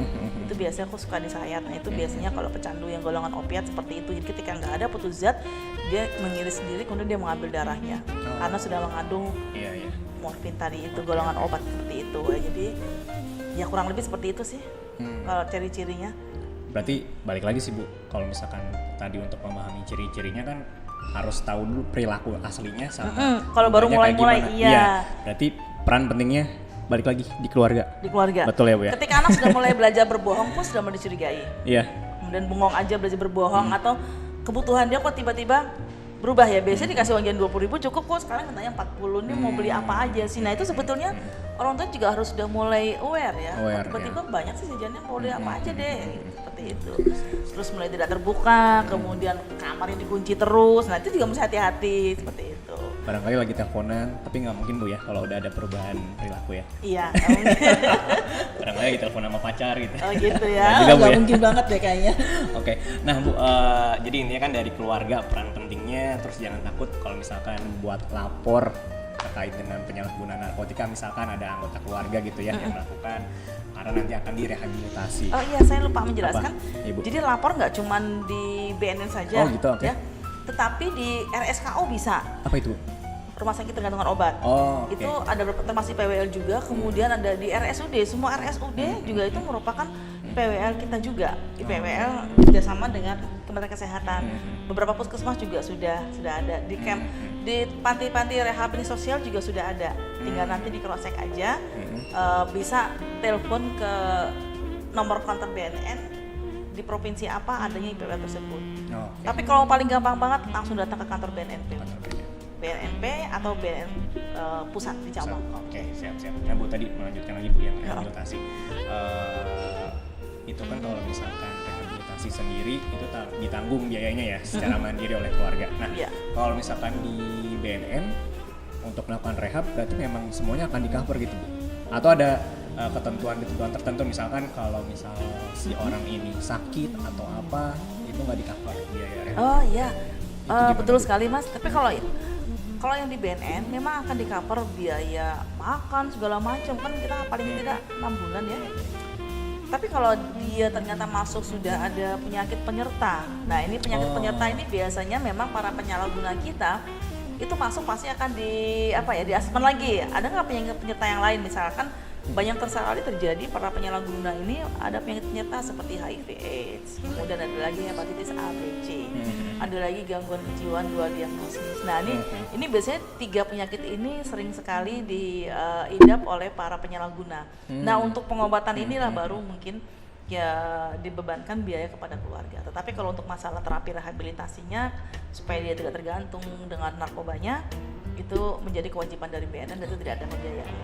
itu biasanya aku suka disayat. Nah itu biasanya kalau pecandu yang golongan opiat seperti itu, jadi ketika nggak ada putus zat, dia mengiris sendiri, kemudian dia mengambil darahnya karena sudah mengandung morfin tadi itu, golongan obat seperti itu ya. Jadi ya kurang lebih seperti itu sih kalau ciri-cirinya. Berarti balik lagi sih Bu, kalau misalkan tadi untuk memahami ciri-cirinya kan harus tahu dulu perilaku aslinya sama kalau baru mulai-mulai iya. Berarti peran pentingnya balik lagi di keluarga. Di keluarga. Betul ya Bu ya? Ketika anak sudah mulai belajar berbohong pun sudah mulai dicurigai. Iya. Kemudian bengong aja belajar berbohong, atau kebutuhan dia kok tiba-tiba berubah ya. Biasanya dikasih uang jajan 20.000 cukup, kok sekarang katanya 40, ini mau beli apa aja sih. Nah itu sebetulnya orang tua juga harus sudah mulai aware ya. Tiba-tiba banyak sih jajannya, mau beli apa aja deh, seperti itu. Terus mulai tidak terbuka, kemudian kamarnya dikunci terus. Nah itu juga mesti hati-hati seperti itu. Barangkali lagi teleponan, tapi nggak mungkin Bu ya kalau udah ada perubahan perilaku ya. Iya. Barangkali lagi telepon sama pacar gitu. Oh gitu ya. Nggak mungkin banget deh kayaknya. Oke, nah Bu, jadi intinya kan dari keluarga peran pentingnya, terus jangan takut kalau misalkan buat lapor terkait dengan penyalahgunaan narkotika, misalkan ada anggota keluarga gitu ya yang melakukan, karena nanti akan direhabilitasi. Oh iya, saya lupa menjelaskan. Ibu? Jadi lapor nggak cuma di BNN saja, Oh gitu, oke. ya, tetapi di RSKO bisa. Apa itu? Rumah sakit tergantungan obat. Oh, oke. Itu ada termasuk PWL juga, kemudian ada di RSUD, semua RSUD juga itu merupakan PWL kita juga. Di PWL kerjasama dengan Kementerian Kesehatan. Beberapa puskesmas juga sudah ada di camp, di panti-panti rehabilitasi sosial juga sudah ada. Tinggal nanti di cross check aja, bisa telepon ke nomor kantor BNN di provinsi apa adanya PWL tersebut. Oh, oke. Tapi kalau paling gampang banget langsung datang ke kantor BNNP. BNNP atau BNN pusat di cabang. Oke, siap. Nah Bu, tadi melanjutkan lagi Bu yang rehabilitasi. Itu kan kalau misalkan rehabilitasi sendiri itu ditanggung biayanya ya secara mandiri oleh keluarga. Nah, Iya. kalau misalkan di BNN untuk melakukan rehab berarti memang semuanya akan di-cover gitu Bu? Atau ada ketentuan tertentu, misalkan kalau misal si orang ini sakit atau apa itu nggak di-cover biaya rehab? Oh iya, gimana, betul Bu? sekali Mas. Tapi kalau yang di BNN memang akan di-cover biaya makan segala macam, kan kita paling tidak 6 bulan ya. Tapi kalau dia ternyata masuk sudah ada penyakit penyerta, nah ini penyakit penyerta ini biasanya memang para penyalahguna kita itu masuk pasti akan di asesmen lagi. Ada nggak penyakit penyerta yang lain? Misalkan banyak sekali terjadi para penyalahguna ini ada penyakit penyerta seperti HIV/AIDS, kemudian ada lagi hepatitis A, B, C, ada lagi gangguan kejiwaan 2 diagnosis. Nah ini biasanya 3 penyakit ini sering sekali diidap oleh para penyalahguna. Nah untuk pengobatan inilah baru mungkin ya dibebankan biaya kepada keluarga. Tetapi kalau untuk masalah terapi rehabilitasinya supaya dia tidak tergantung dengan narkobanya, itu menjadi kewajiban dari BNN dan itu tidak ada pembiayaan.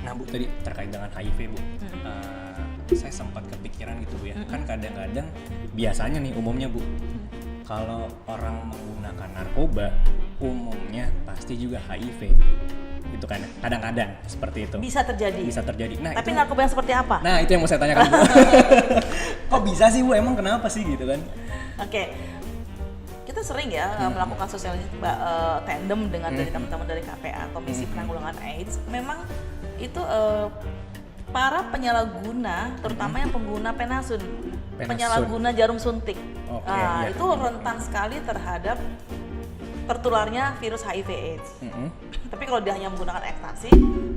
Nah Bu, tadi terkait dengan HIV Bu, saya sempat kepikiran gitu Bu ya, kan kadang-kadang biasanya nih umumnya Bu, kalau orang menggunakan narkoba umumnya pasti juga HIV, itu kan kadang-kadang seperti itu. Bisa terjadi. Nah, tapi itu, narkoba yang seperti apa? nah itu yang mau saya tanyakan Bu. Kok bisa sih Bu, emang kenapa sih gitu kan? Oke. Kita sering ya melakukan sosialisasi tandem dengan dari teman-teman dari KPA, Komisi Penanggulangan AIDS. Memang itu para penyalahguna, terutama yang pengguna penasun, penyalahguna jarum suntik, iya. itu rentan sekali terhadap tertularnya virus HIV/AIDS. Tapi kalau dia hanya menggunakan ekstasi,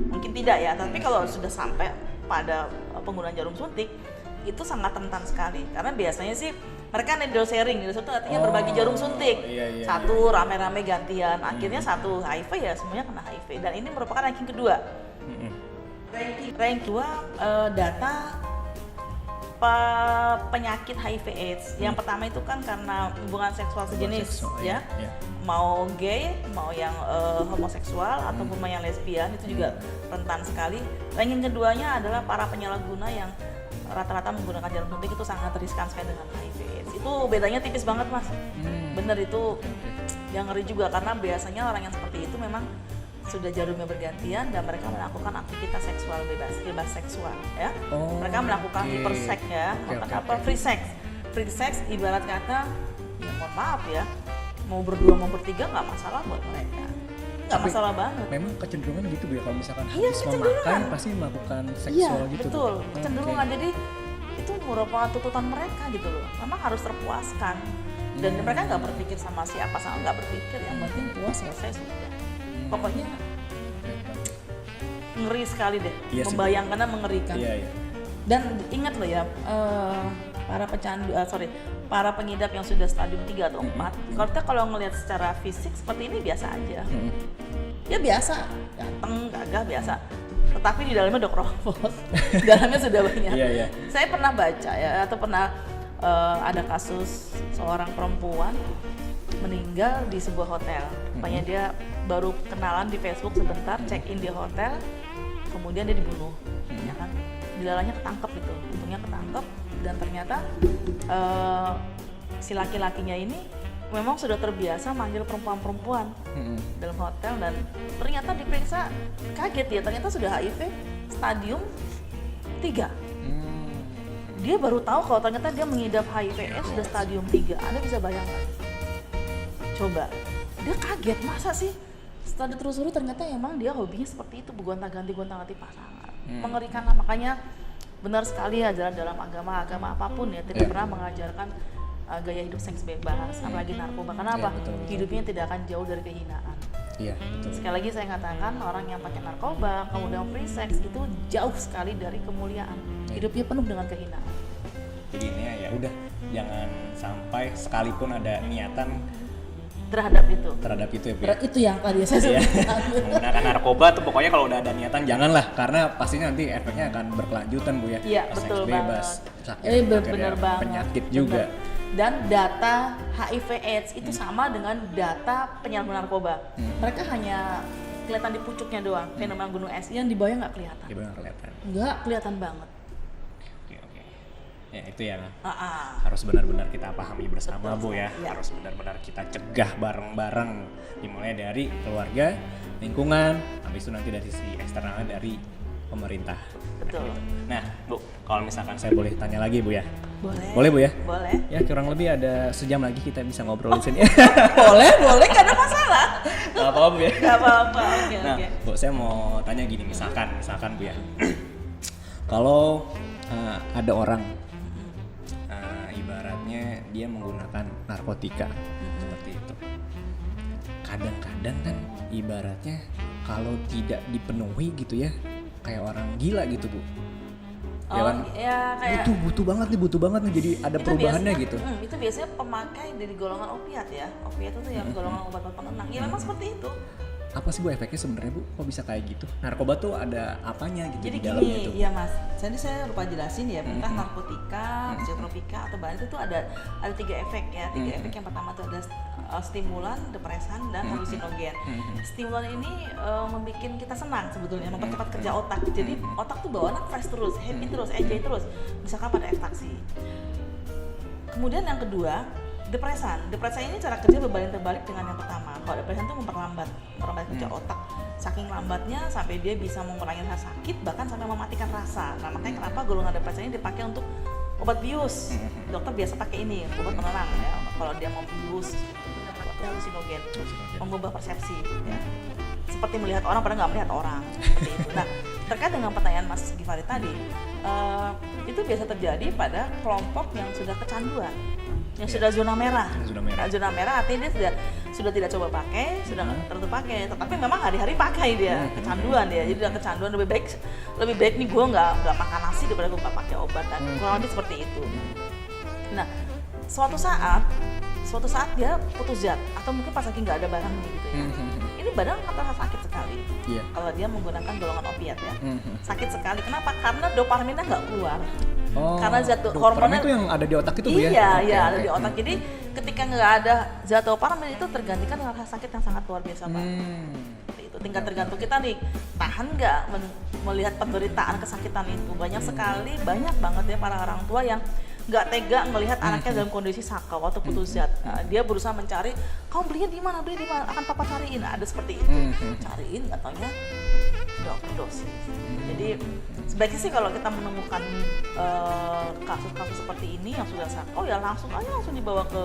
mungkin tidak ya. Tapi kalau sudah sampai pada penggunaan jarum suntik, itu sangat rentan sekali. Karena biasanya sih mereka needle sharing, itu artinya berbagi jarum suntik. Satu rame-rame gantian, akhirnya satu HIV ya semuanya kena HIV. Dan ini merupakan ranking kedua. Ranking kedua data penyakit HIV/AIDS. Yang pertama itu kan karena hubungan seksual sejenis, ya. Mau gay, mau yang homoseksual ataupun mau yang lesbian itu juga rentan sekali. Ranking keduanya adalah para penyalahguna yang rata-rata menggunakan jarum suntik itu sangat riskan sekali dengan HIV/AIDS. Itu bedanya tipis banget Mas. Bener itu yang ngeri juga karena biasanya orang yang seperti itu memang sudah jarumnya bergantian dan mereka melakukan aktivitas seksual bebas seksual ya. Mereka melakukan hypersex ya, free sex ibarat kata ya mohon maaf ya, mau berdua mau bertiga nggak masalah buat mereka. Nggak masalah banget. Memang kecenderungan gitu Bu ya, kalau misalkan habis memakan pasti melakukan seksual gitu. Iya betul, kecenderungan. Jadi itu merupakan tuntutan mereka gitu loh. Memang harus terpuaskan. Dan mereka nggak berpikir sama siapa, nggak berpikir, yang penting puas selesai sudah. Pokoknya ngeri sekali deh, membayangkannya mengerikan. Dan ingat loh ya, para pengidap yang sudah stadium 3 atau 4, kalau ngelihat secara fisik seperti ini biasa aja. Ya biasa, ganteng, gagah biasa. Tetapi di dalamnya udah keropos, di dalamnya sudah banyak. Saya pernah baca ya, atau pernah ada kasus seorang perempuan meninggal di sebuah hotel. Rupanya dia baru kenalan di Facebook sebentar, check in di hotel, kemudian dia dibunuh. Ya kan? Dilalanya ketangkep itu, untungnya ketangkep dan ternyata si laki-lakinya ini memang sudah terbiasa manggil perempuan-perempuan dalam hotel dan ternyata diperiksa kaget ya, ternyata sudah HIV stadium 3. Dia baru tahu kalau ternyata dia mengidap HIV/AIDS sudah stadium 3. Anda bisa bayangkan? Coba, dia kaget, masa sih Setelah ditelusuri ternyata emang dia hobinya seperti itu, gonta-ganti pasangan. Mengerikan lah, makanya benar sekali ajaran dalam agama apapun ya tidak pernah mengajarkan gaya hidup seks bebas, apalagi narkoba. Karena apa? betul. Hidupnya tidak akan jauh dari kehinaan. Iya, betul. Sekali lagi saya katakan, orang yang pakai narkoba kemudian free sex itu jauh sekali dari kemuliaan. Hidupnya penuh dengan kehinaan. Jadi ini ya udah, jangan sampai sekalipun ada niatan Terhadap itu. terhadap itu ya Bu ya. Itu yang tadi saya Iya. sebutkan. Menggunakan narkoba tuh pokoknya kalau udah ada niatan janganlah, karena pastinya nanti efeknya akan berkelanjutan Bu ya. Iya, Seks betul bebas, banget. sakit, Bener akhirnya banget. penyakit juga. Bener. Dan data HIV AIDS itu sama dengan data penyalahgunaan narkoba. Mereka hanya kelihatan di pucuknya doang, fenomena gunung es, yang di bawah nggak kelihatan. Di bawah kelihatan. Nggak kelihatan banget. Oke. Ya itu ya. Ah. Harus benar-benar kita pahami bersama Bu ya. Iya. Harus benar-benar kita cegah bareng-bareng, dimulai dari keluarga, lingkungan, habis itu nanti dari sisi eksternalnya dari pemerintah. Betul. Nah Bu, kalau misalkan saya boleh tanya lagi Bu ya. Boleh. Boleh Bu ya? Boleh. Ya kurang lebih ada sejam lagi kita bisa ngobrol di sini. boleh, nggak ada masalah. Gak apa-apa Bu ya. Nggak apa-apa. Oke, Nah oke. Bu, saya mau tanya gini, misalkan Bu ya. Kalau ada orang ibaratnya dia menggunakan narkotika seperti itu, kadang-kadang kan ibaratnya kalau tidak dipenuhi gitu ya kayak orang gila gitu Bu. Ya kan? Ya kayak butuh banget nih jadi ada itu perubahannya biasanya, gitu. Itu biasanya pemakai dari golongan opiat ya. Opiat itu yang golongan obat-obat penenang. Ya memang seperti itu. Apa sih Bu efeknya sebenarnya Bu? Kok bisa kayak gitu? Narkoba tuh ada apanya gitu Jadi di dalamnya gini, itu? iya Mas. Jadi saya lupa jelasin ya, entah narkotika, psikotropika atau bahan itu ada 3 efek ya. 3 efek. Yang pertama itu ada stimulan, depresan, dan halusinogen. Stimulan ini membuat kita senang sebetulnya, mempercepat kerja otak. Jadi otak tuh bawaannya fresh terus, happy terus, enjoy terus. Misalkan pada ekstaksi. Kemudian yang kedua, depresan. Depresan ini cara kerja berbanding terbalik dengan yang pertama. Kalau depresan itu memperlambat kerja otak. Saking lambatnya sampai dia bisa mengurangi rasa sakit, bahkan sampai mematikan rasa. Nah makanya kenapa golongan depresan ini dipakai untuk obat bius. Dokter biasa pakai ini, obat penenang ya. Kalau dia mau bius, halusinogen, mengubah persepsi ya. Seperti melihat orang padahal nggak melihat orang, seperti itu. Nah terkait dengan pertanyaan Mas Givari tadi, itu biasa terjadi pada kelompok yang sudah kecanduan, yang sudah zona merah. Nah, zona merah artinya dia sudah tidak coba pakai, sudah nggak tertentu pakai, tetapi memang hari-hari pakai dia, kecanduan dia. Jadi udah kecanduan, lebih baik nih gue nggak makan nasi daripada gue nggak pakai obat. Dan kurang lebih seperti itu. Nah suatu saat dia putus zat atau mungkin pas lagi nggak ada barangnya gitu ya. Ini badan akan terasa sakit sekali. Iya. Kalau dia menggunakan golongan opiat ya. Sakit sekali. Kenapa? Karena dopaminnya nggak keluar. Karena zat hormonnya itu yang ada di otak itu Bu ya? Iya, ada di otak. Jadi ketika nggak ada zat dopamin itu tergantikan dengan rasa sakit yang sangat luar biasa banget. Seperti itu. Tingkat tergantung kita nih, tahan nggak melihat penderitaan kesakitan itu. Banyak banget ya para orang tua yang nggak tega melihat anaknya dalam kondisi sakau atau putus zat. Nah, dia berusaha mencari, kamu belinya di mana, akan papa cariin. Nah, ada seperti itu. Cariin, nggak taunya udah overdosis. Jadi sebaiknya sih kalau kita menemukan kasus-kasus seperti ini yang sudah sakau ya langsung dibawa ke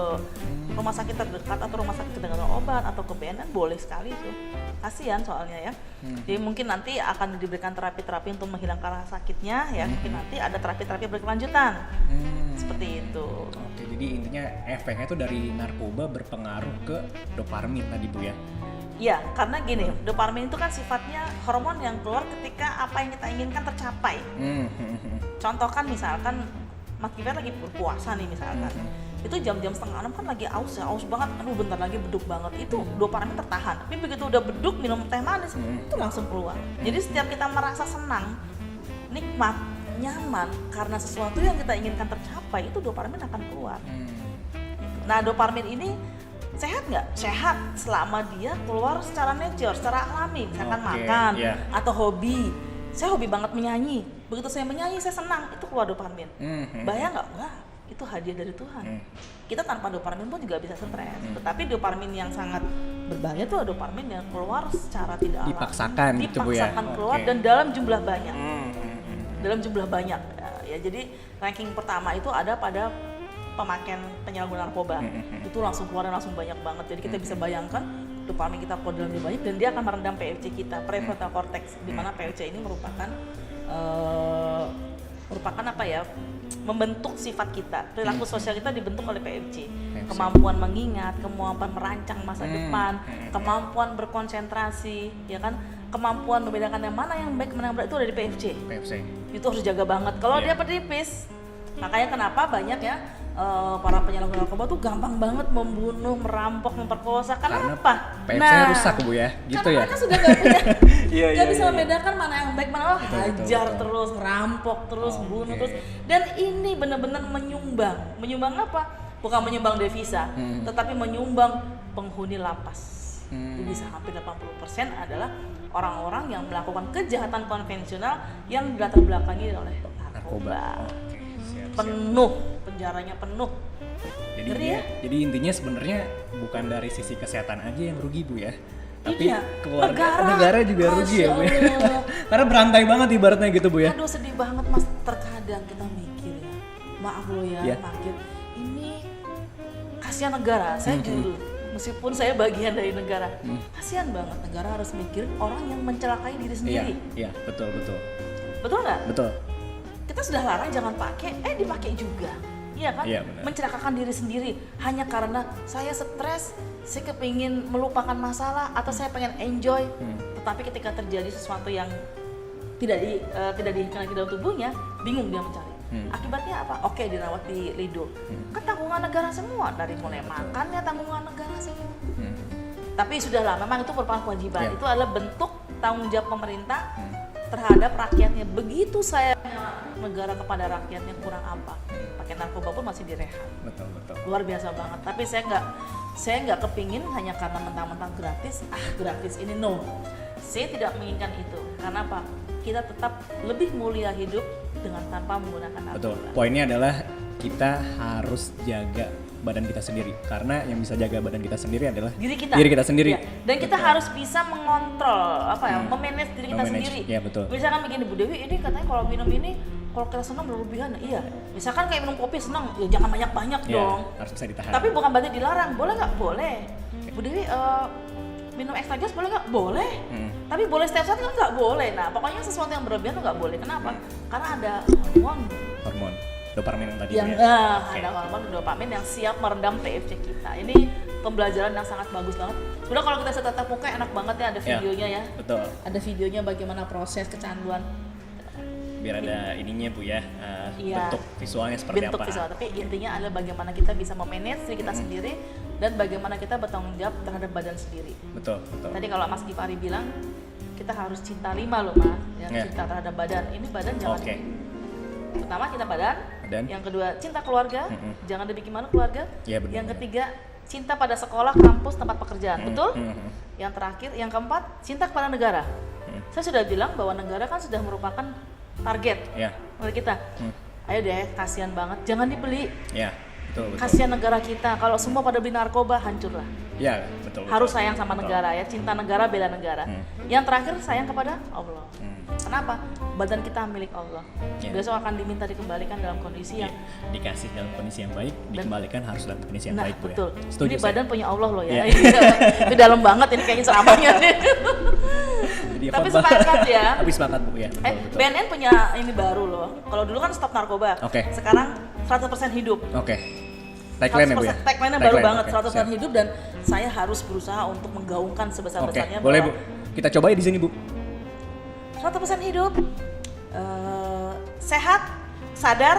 rumah sakit terdekat atau rumah sakit dengan obat atau ke BNN, boleh sekali itu. Kasihan soalnya ya. Jadi mungkin nanti akan diberikan terapi-terapi untuk menghilangkan rasa sakitnya ya. Mungkin nanti ada terapi-terapi berkelanjutan. Seperti itu. Oke, jadi intinya efeknya itu dari narkoba berpengaruh ke dopamin tadi Bu ya? Iya, karena gini, dopamin itu kan sifatnya hormon yang keluar ketika apa yang kita inginkan tercapai. Contoh kan misalkan Mas Givari lagi berpuasa nih misalkan, itu jam-jam 5:30 kan lagi aus banget, aduh bentar lagi beduk banget, itu dopamin tertahan. Tapi begitu udah beduk minum teh manis, itu langsung keluar. Jadi setiap kita merasa senang, nikmat, nyaman karena sesuatu yang kita inginkan tercapai, itu dopamin akan keluar. Nah dopamin ini sehat nggak? Sehat selama dia keluar secara nature, secara alami, misalkan makan atau hobi. Saya hobi banget menyanyi. Begitu saya menyanyi, saya senang, itu keluar dopamin. Bahaya nggak? Wah, itu hadiah dari Tuhan. Kita tanpa dopamin pun juga bisa stres. Tetapi dopamin yang sangat berbahaya itu dopamin yang keluar secara tidak alami. Dipaksakan gitu Bu ya? Dipaksakan keluar dan dalam jumlah banyak. Dalam jumlah banyak. Ya, jadi ranking pertama itu ada pada pemakaian penyalahgunaan narkoba. Itu langsung keluar dan langsung banyak banget. Jadi kita bisa bayangkan dopamin kita keluar lebih banyak dan dia akan meredam PFC kita, prefrontal cortex, di mana PFC ini merupakan apa ya? Membentuk sifat kita, perilaku sosial kita dibentuk oleh PFC. Kemampuan mengingat, kemampuan merancang masa depan, kemampuan berkonsentrasi, ya kan? Kemampuan membedakan yang mana yang baik, mana yang berat itu ada di PFC. Itu harus jaga banget. Kalau dia penipis, makanya kenapa banyak ya para penyalahguna narkoba tuh gampang banget membunuh, merampok, memperkosa. Karena apa? PFC-nya rusak Bu ya, gitu karena ya. mereka sudah nggak punya, Iya, nggak iya, bisa iya. membedakan mana yang baik, mana hajar terus, merampok terus, bunuh terus. Dan ini benar-benar menyumbang apa? Bukan menyumbang devisa, tetapi menyumbang penghuni lapas. Jadi bisa hampir 80% adalah orang-orang yang melakukan kejahatan konvensional yang dilatar belakangi oleh narkoba. Penuh, penjaranya penuh. Jadi Ngeri ya? jadi intinya sebenarnya bukan dari sisi kesehatan aja yang rugi Bu ya. Tapi Iya, keluarga negara juga rugi ya Bu ya. Masya Allah. Karena berantai banget ibaratnya gitu Bu ya. Aduh sedih banget Mas, terkadang kita mikir ya, maaf lo ya, Iya. makin ini kasihan negara, saya jujur, meskipun saya bagian dari negara, kasihan banget negara harus mikirin orang yang mencelakai diri Iya, sendiri. iya, betul. Betul nggak? Betul. Kita sudah larang jangan pakai, dipakai juga. Iya kan? Iya, benar. Mencelakakan diri sendiri hanya karena saya stres, saya kepingin melupakan masalah atau saya pengen enjoy. Tetapi ketika terjadi sesuatu yang tidak diinginkan di dalam tubuhnya, bingung dia mencari. Akibatnya apa? Oke, dirawat di Lido. Kan tanggungan negara semua, dari mulai makannya tanggungan negara semua. Tapi sudahlah, memang itu merupakan kewajiban. Iya. Itu adalah bentuk tanggung jawab pemerintah terhadap rakyatnya. Begitu saya negara kepada rakyatnya kurang apa, pakai narkoba pun masih direhab. Betul. Luar biasa banget. Tapi saya nggak kepingin hanya karena mentang-mentang gratis. Gratis ini no. Saya tidak menginginkan itu. Karena apa? Kita tetap lebih mulia hidup dengan tanpa menggunakan Betul. narkoba. Poinnya adalah kita harus jaga badan kita sendiri. Karena yang bisa jaga badan kita sendiri adalah Diri kita sendiri. Iya. Dan kita harus bisa mengontrol memanage diri kita Memanage, sendiri. iya, betul. Misalkan begini Bu Dewi, ini katanya kalau minum ini kalau kita senang berlebihan. Iya. Misalkan kayak minum kopi senang, ya jangan banyak-banyak Iya, dong. harus bisa ditahan. Tapi bukan berarti dilarang. Boleh nggak? Boleh. Bu Dewi minum extra gas boleh nggak? Boleh. Tapi boleh setiap saat kan nggak boleh. Nah pokoknya sesuatu yang berlebihan tuh nggak boleh. Kenapa? Karena ada hormon dopamin yang tadi yang Bu ya. ada hormon dopamin yang siap meredam PFC kita. Ini pembelajaran yang sangat bagus banget. Sudah kalau kita tatap muka enak banget ya, ada videonya ya. Betul. Ada videonya bagaimana proses kecanduan. Biar ada ininya Bu ya, Iya. bentuk visualnya seperti Bentuk apa. visual, tapi intinya adalah bagaimana kita bisa memanage diri kita sendiri dan bagaimana kita bertanggung jawab terhadap badan sendiri. Betul. Tadi kalau Mas Gifari bilang kita harus cinta 5 loh Mas, ya, Iya. cinta terhadap badan. Ini badan jangan. Oke. Pertama cinta badan, Dan? yang kedua cinta keluarga, jangan dibikin malu keluarga. Iya, benar, Yang benar. ketiga cinta pada sekolah, kampus, tempat pekerjaan, betul? Yang terakhir, yang keempat cinta kepada negara. Saya sudah bilang bahwa negara kan sudah merupakan target Iya. oleh kita. Ayo deh, kasihan banget, jangan dibeli. Iya, betul. Kasihan negara kita, kalau semua pada beli narkoba hancur lah. Iya, betul. Harus sayang sama Betul. negara ya, cinta negara, bela negara. Yang terakhir sayang kepada Allah. Kenapa? Badan kita milik Allah. Ya. Besok akan diminta dikembalikan dalam kondisi yang Dikasih dalam kondisi yang baik, dikembalikan harus dalam kondisi yang nah baik Bu betul. ya. Setuju Ini saya. badan punya Allah loh ya. Iya. Itu dalam banget ini kayaknya ceramahnya. Jadi Tapi khotbah. sepakat ya. Tapi sepakat Bu ya. Betul. BNN punya ini baru loh. Kalau dulu kan stop narkoba. Oke. Sekarang 100% hidup. Oke. Tagline-nya Bu ya. Tagline-nya baru Tagline, banget, oke, 100% siap. hidup dan saya harus berusaha untuk menggaungkan Oke, sebesar-besarnya. boleh Bu. bahwa Kita coba ya di sini Bu. 100% hidup, sehat, sadar,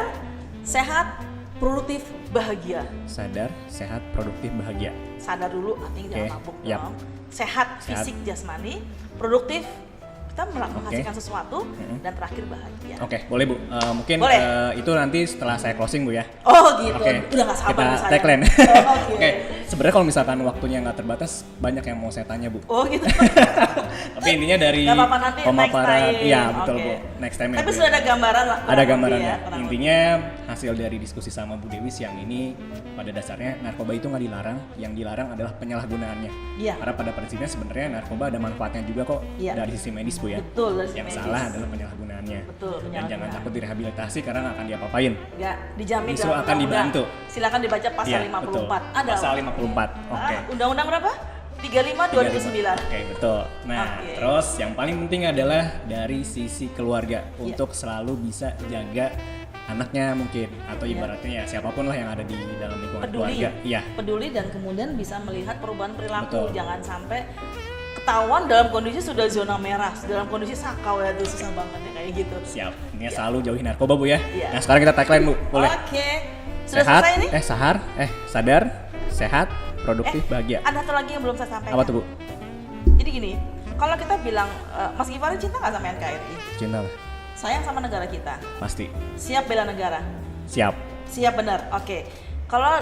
sehat, produktif, bahagia. Sadar, sehat, produktif, bahagia. Sadar dulu, artinya jangan Oke, mabuk yap. dong. Sehat, fisik, jasmani, produktif, kita menghasilkan Oke. sesuatu, dan terakhir bahagia. Oke, boleh Bu. Mungkin Boleh. Itu nanti setelah saya closing Bu ya. Oh gitu, Oke, udah gak sabar kita nih saya. tagline. Oh, oke. Oke, sebenarnya kalau misalkan waktunya nggak terbatas, banyak yang mau saya tanya Bu. Oh gitu. Tapi intinya dari Gak apa-apa, nanti next pemaparan, time. iya betul Oke. Bu. Next time ya. Tapi Bu, sudah ya. ada gambaran lah. Ada kurang lebih gambarannya. ya, kurang lebih. Intinya hasil dari diskusi sama Bu Dewi siang ini pada dasarnya narkoba itu nggak dilarang, yang dilarang adalah penyalahgunaannya. Iya. Karena pada prinsipnya sebenarnya narkoba ada manfaatnya juga kok Iya. dari sisi medis Bu ya. Betul, dari sisi Yang medis. salah adalah penyalahgunaannya. Betul, Dan jangan penyalahgunaan. takut direhabilitasi karena nggak akan diapa-apain. Nggak dijamin Justru dalam akan undang-undang. dibantu. Silakan dibaca pasal Iya, 54. betul. Ada. Pasal 54. Oke. Undang-undang berapa? 35 2009. Oke, betul. Nah, Oke. terus yang paling penting adalah dari sisi keluarga untuk selalu bisa jaga anaknya mungkin atau ibaratnya ya siapapun lah yang ada di dalam lingkungan keluarga. Iya. Peduli dan kemudian bisa melihat perubahan perilaku. Betul. Jangan sampai ketahuan dalam kondisi sudah zona merah, dalam kondisi sakau ya, itu susah banget ya kayak gitu. Siap. Ini selalu jauhi narkoba, Bu ya. Iya. Nah, sekarang kita tagline, Bu. Boleh? Oke. Sudah Sehat, selesai ini? sadar, sehat, produktif, bahagia. Ada satu lagi yang belum saya sampaikan. Apa tuh, Bu? Jadi gini, kalau kita bilang Mas Givari cinta nggak sama NKRI? Cinta lah. Sayang sama negara kita? Pasti. Siap bela negara? Siap. Siap, benar. Oke. Kalau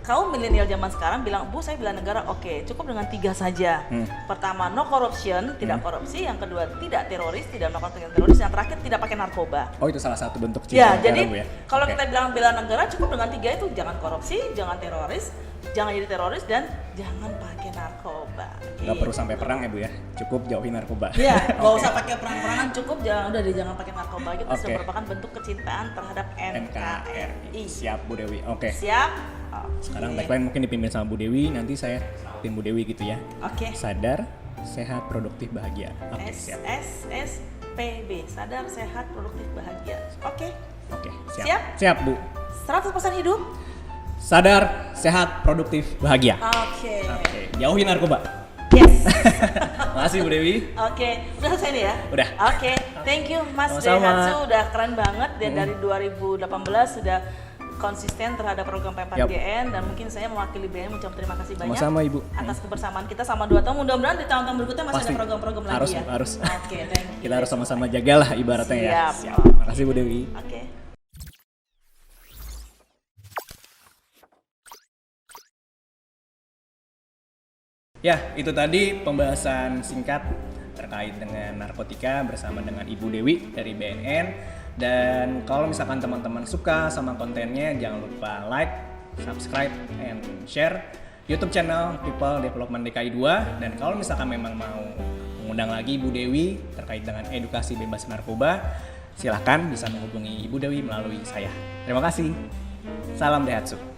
kaum milenial zaman sekarang bilang, Bu saya bela negara, oke, cukup dengan 3 saja. Pertama, no corruption, tidak korupsi. Yang kedua, tidak teroris, tidak melakukan kegiatan teroris. Yang terakhir, tidak pakai narkoba. Oh, itu salah satu bentuk cinta Ya, negara, jadi Bu ya. kalau Oke. kita bilang bela negara cukup dengan 3 itu, jangan korupsi, jangan teroris, jangan jadi teroris, dan jangan pakai narkoba. Nggak perlu sampai perang ya, Bu ya. Cukup jauhi narkoba. Iya, nggak usah pakai perang-perangan, cukup jangan pakai narkoba. Itu Oke. sudah merupakan bentuk kecintaan terhadap NKRI. Siap, Bu Dewi. Oke. Siap? Sekarang tagline mungkin dipimpin sama Bu Dewi, nanti saya tim Bu Dewi gitu ya. Oke. Sadar, sehat, produktif, bahagia. Oke, siap. SSPB, sadar, sehat, produktif, bahagia. Oke. Oke, siap. Siap? Siap, Bu. 100% hidup? Sadar, sehat, produktif, bahagia. Oke. Oke, jauhi narkoba. Yes. Makasih Bu Dewi. Oke, udah selesai nih ya? Udah. Oke, thank you Mas Sama-sama. Daihatsu, udah keren banget. Dan dari 2018 sudah konsisten terhadap program P4GN. Dan mungkin saya mewakili BN mengucapkan terima kasih banyak Sama-sama, Ibu. atas kebersamaan kita sama 2 tahun. Mudah-mudahan di tahun-tahun berikutnya masih Pasti. ada program-program lagi Harus, ya. harus. Oke, thank you. Kita harus sama-sama jagalah ibaratnya ya. Siap. Makasih Bu Dewi. Oke. Ya, itu tadi pembahasan singkat terkait dengan narkotika bersama dengan Ibu Dewi dari BNN. Dan kalau misalkan teman-teman suka sama kontennya, jangan lupa like, subscribe, and share YouTube channel People Development DKI 2. Dan kalau misalkan memang mau mengundang lagi Ibu Dewi terkait dengan edukasi bebas narkoba, silahkan bisa menghubungi Ibu Dewi melalui saya. Terima kasih. Salam Daihatsu.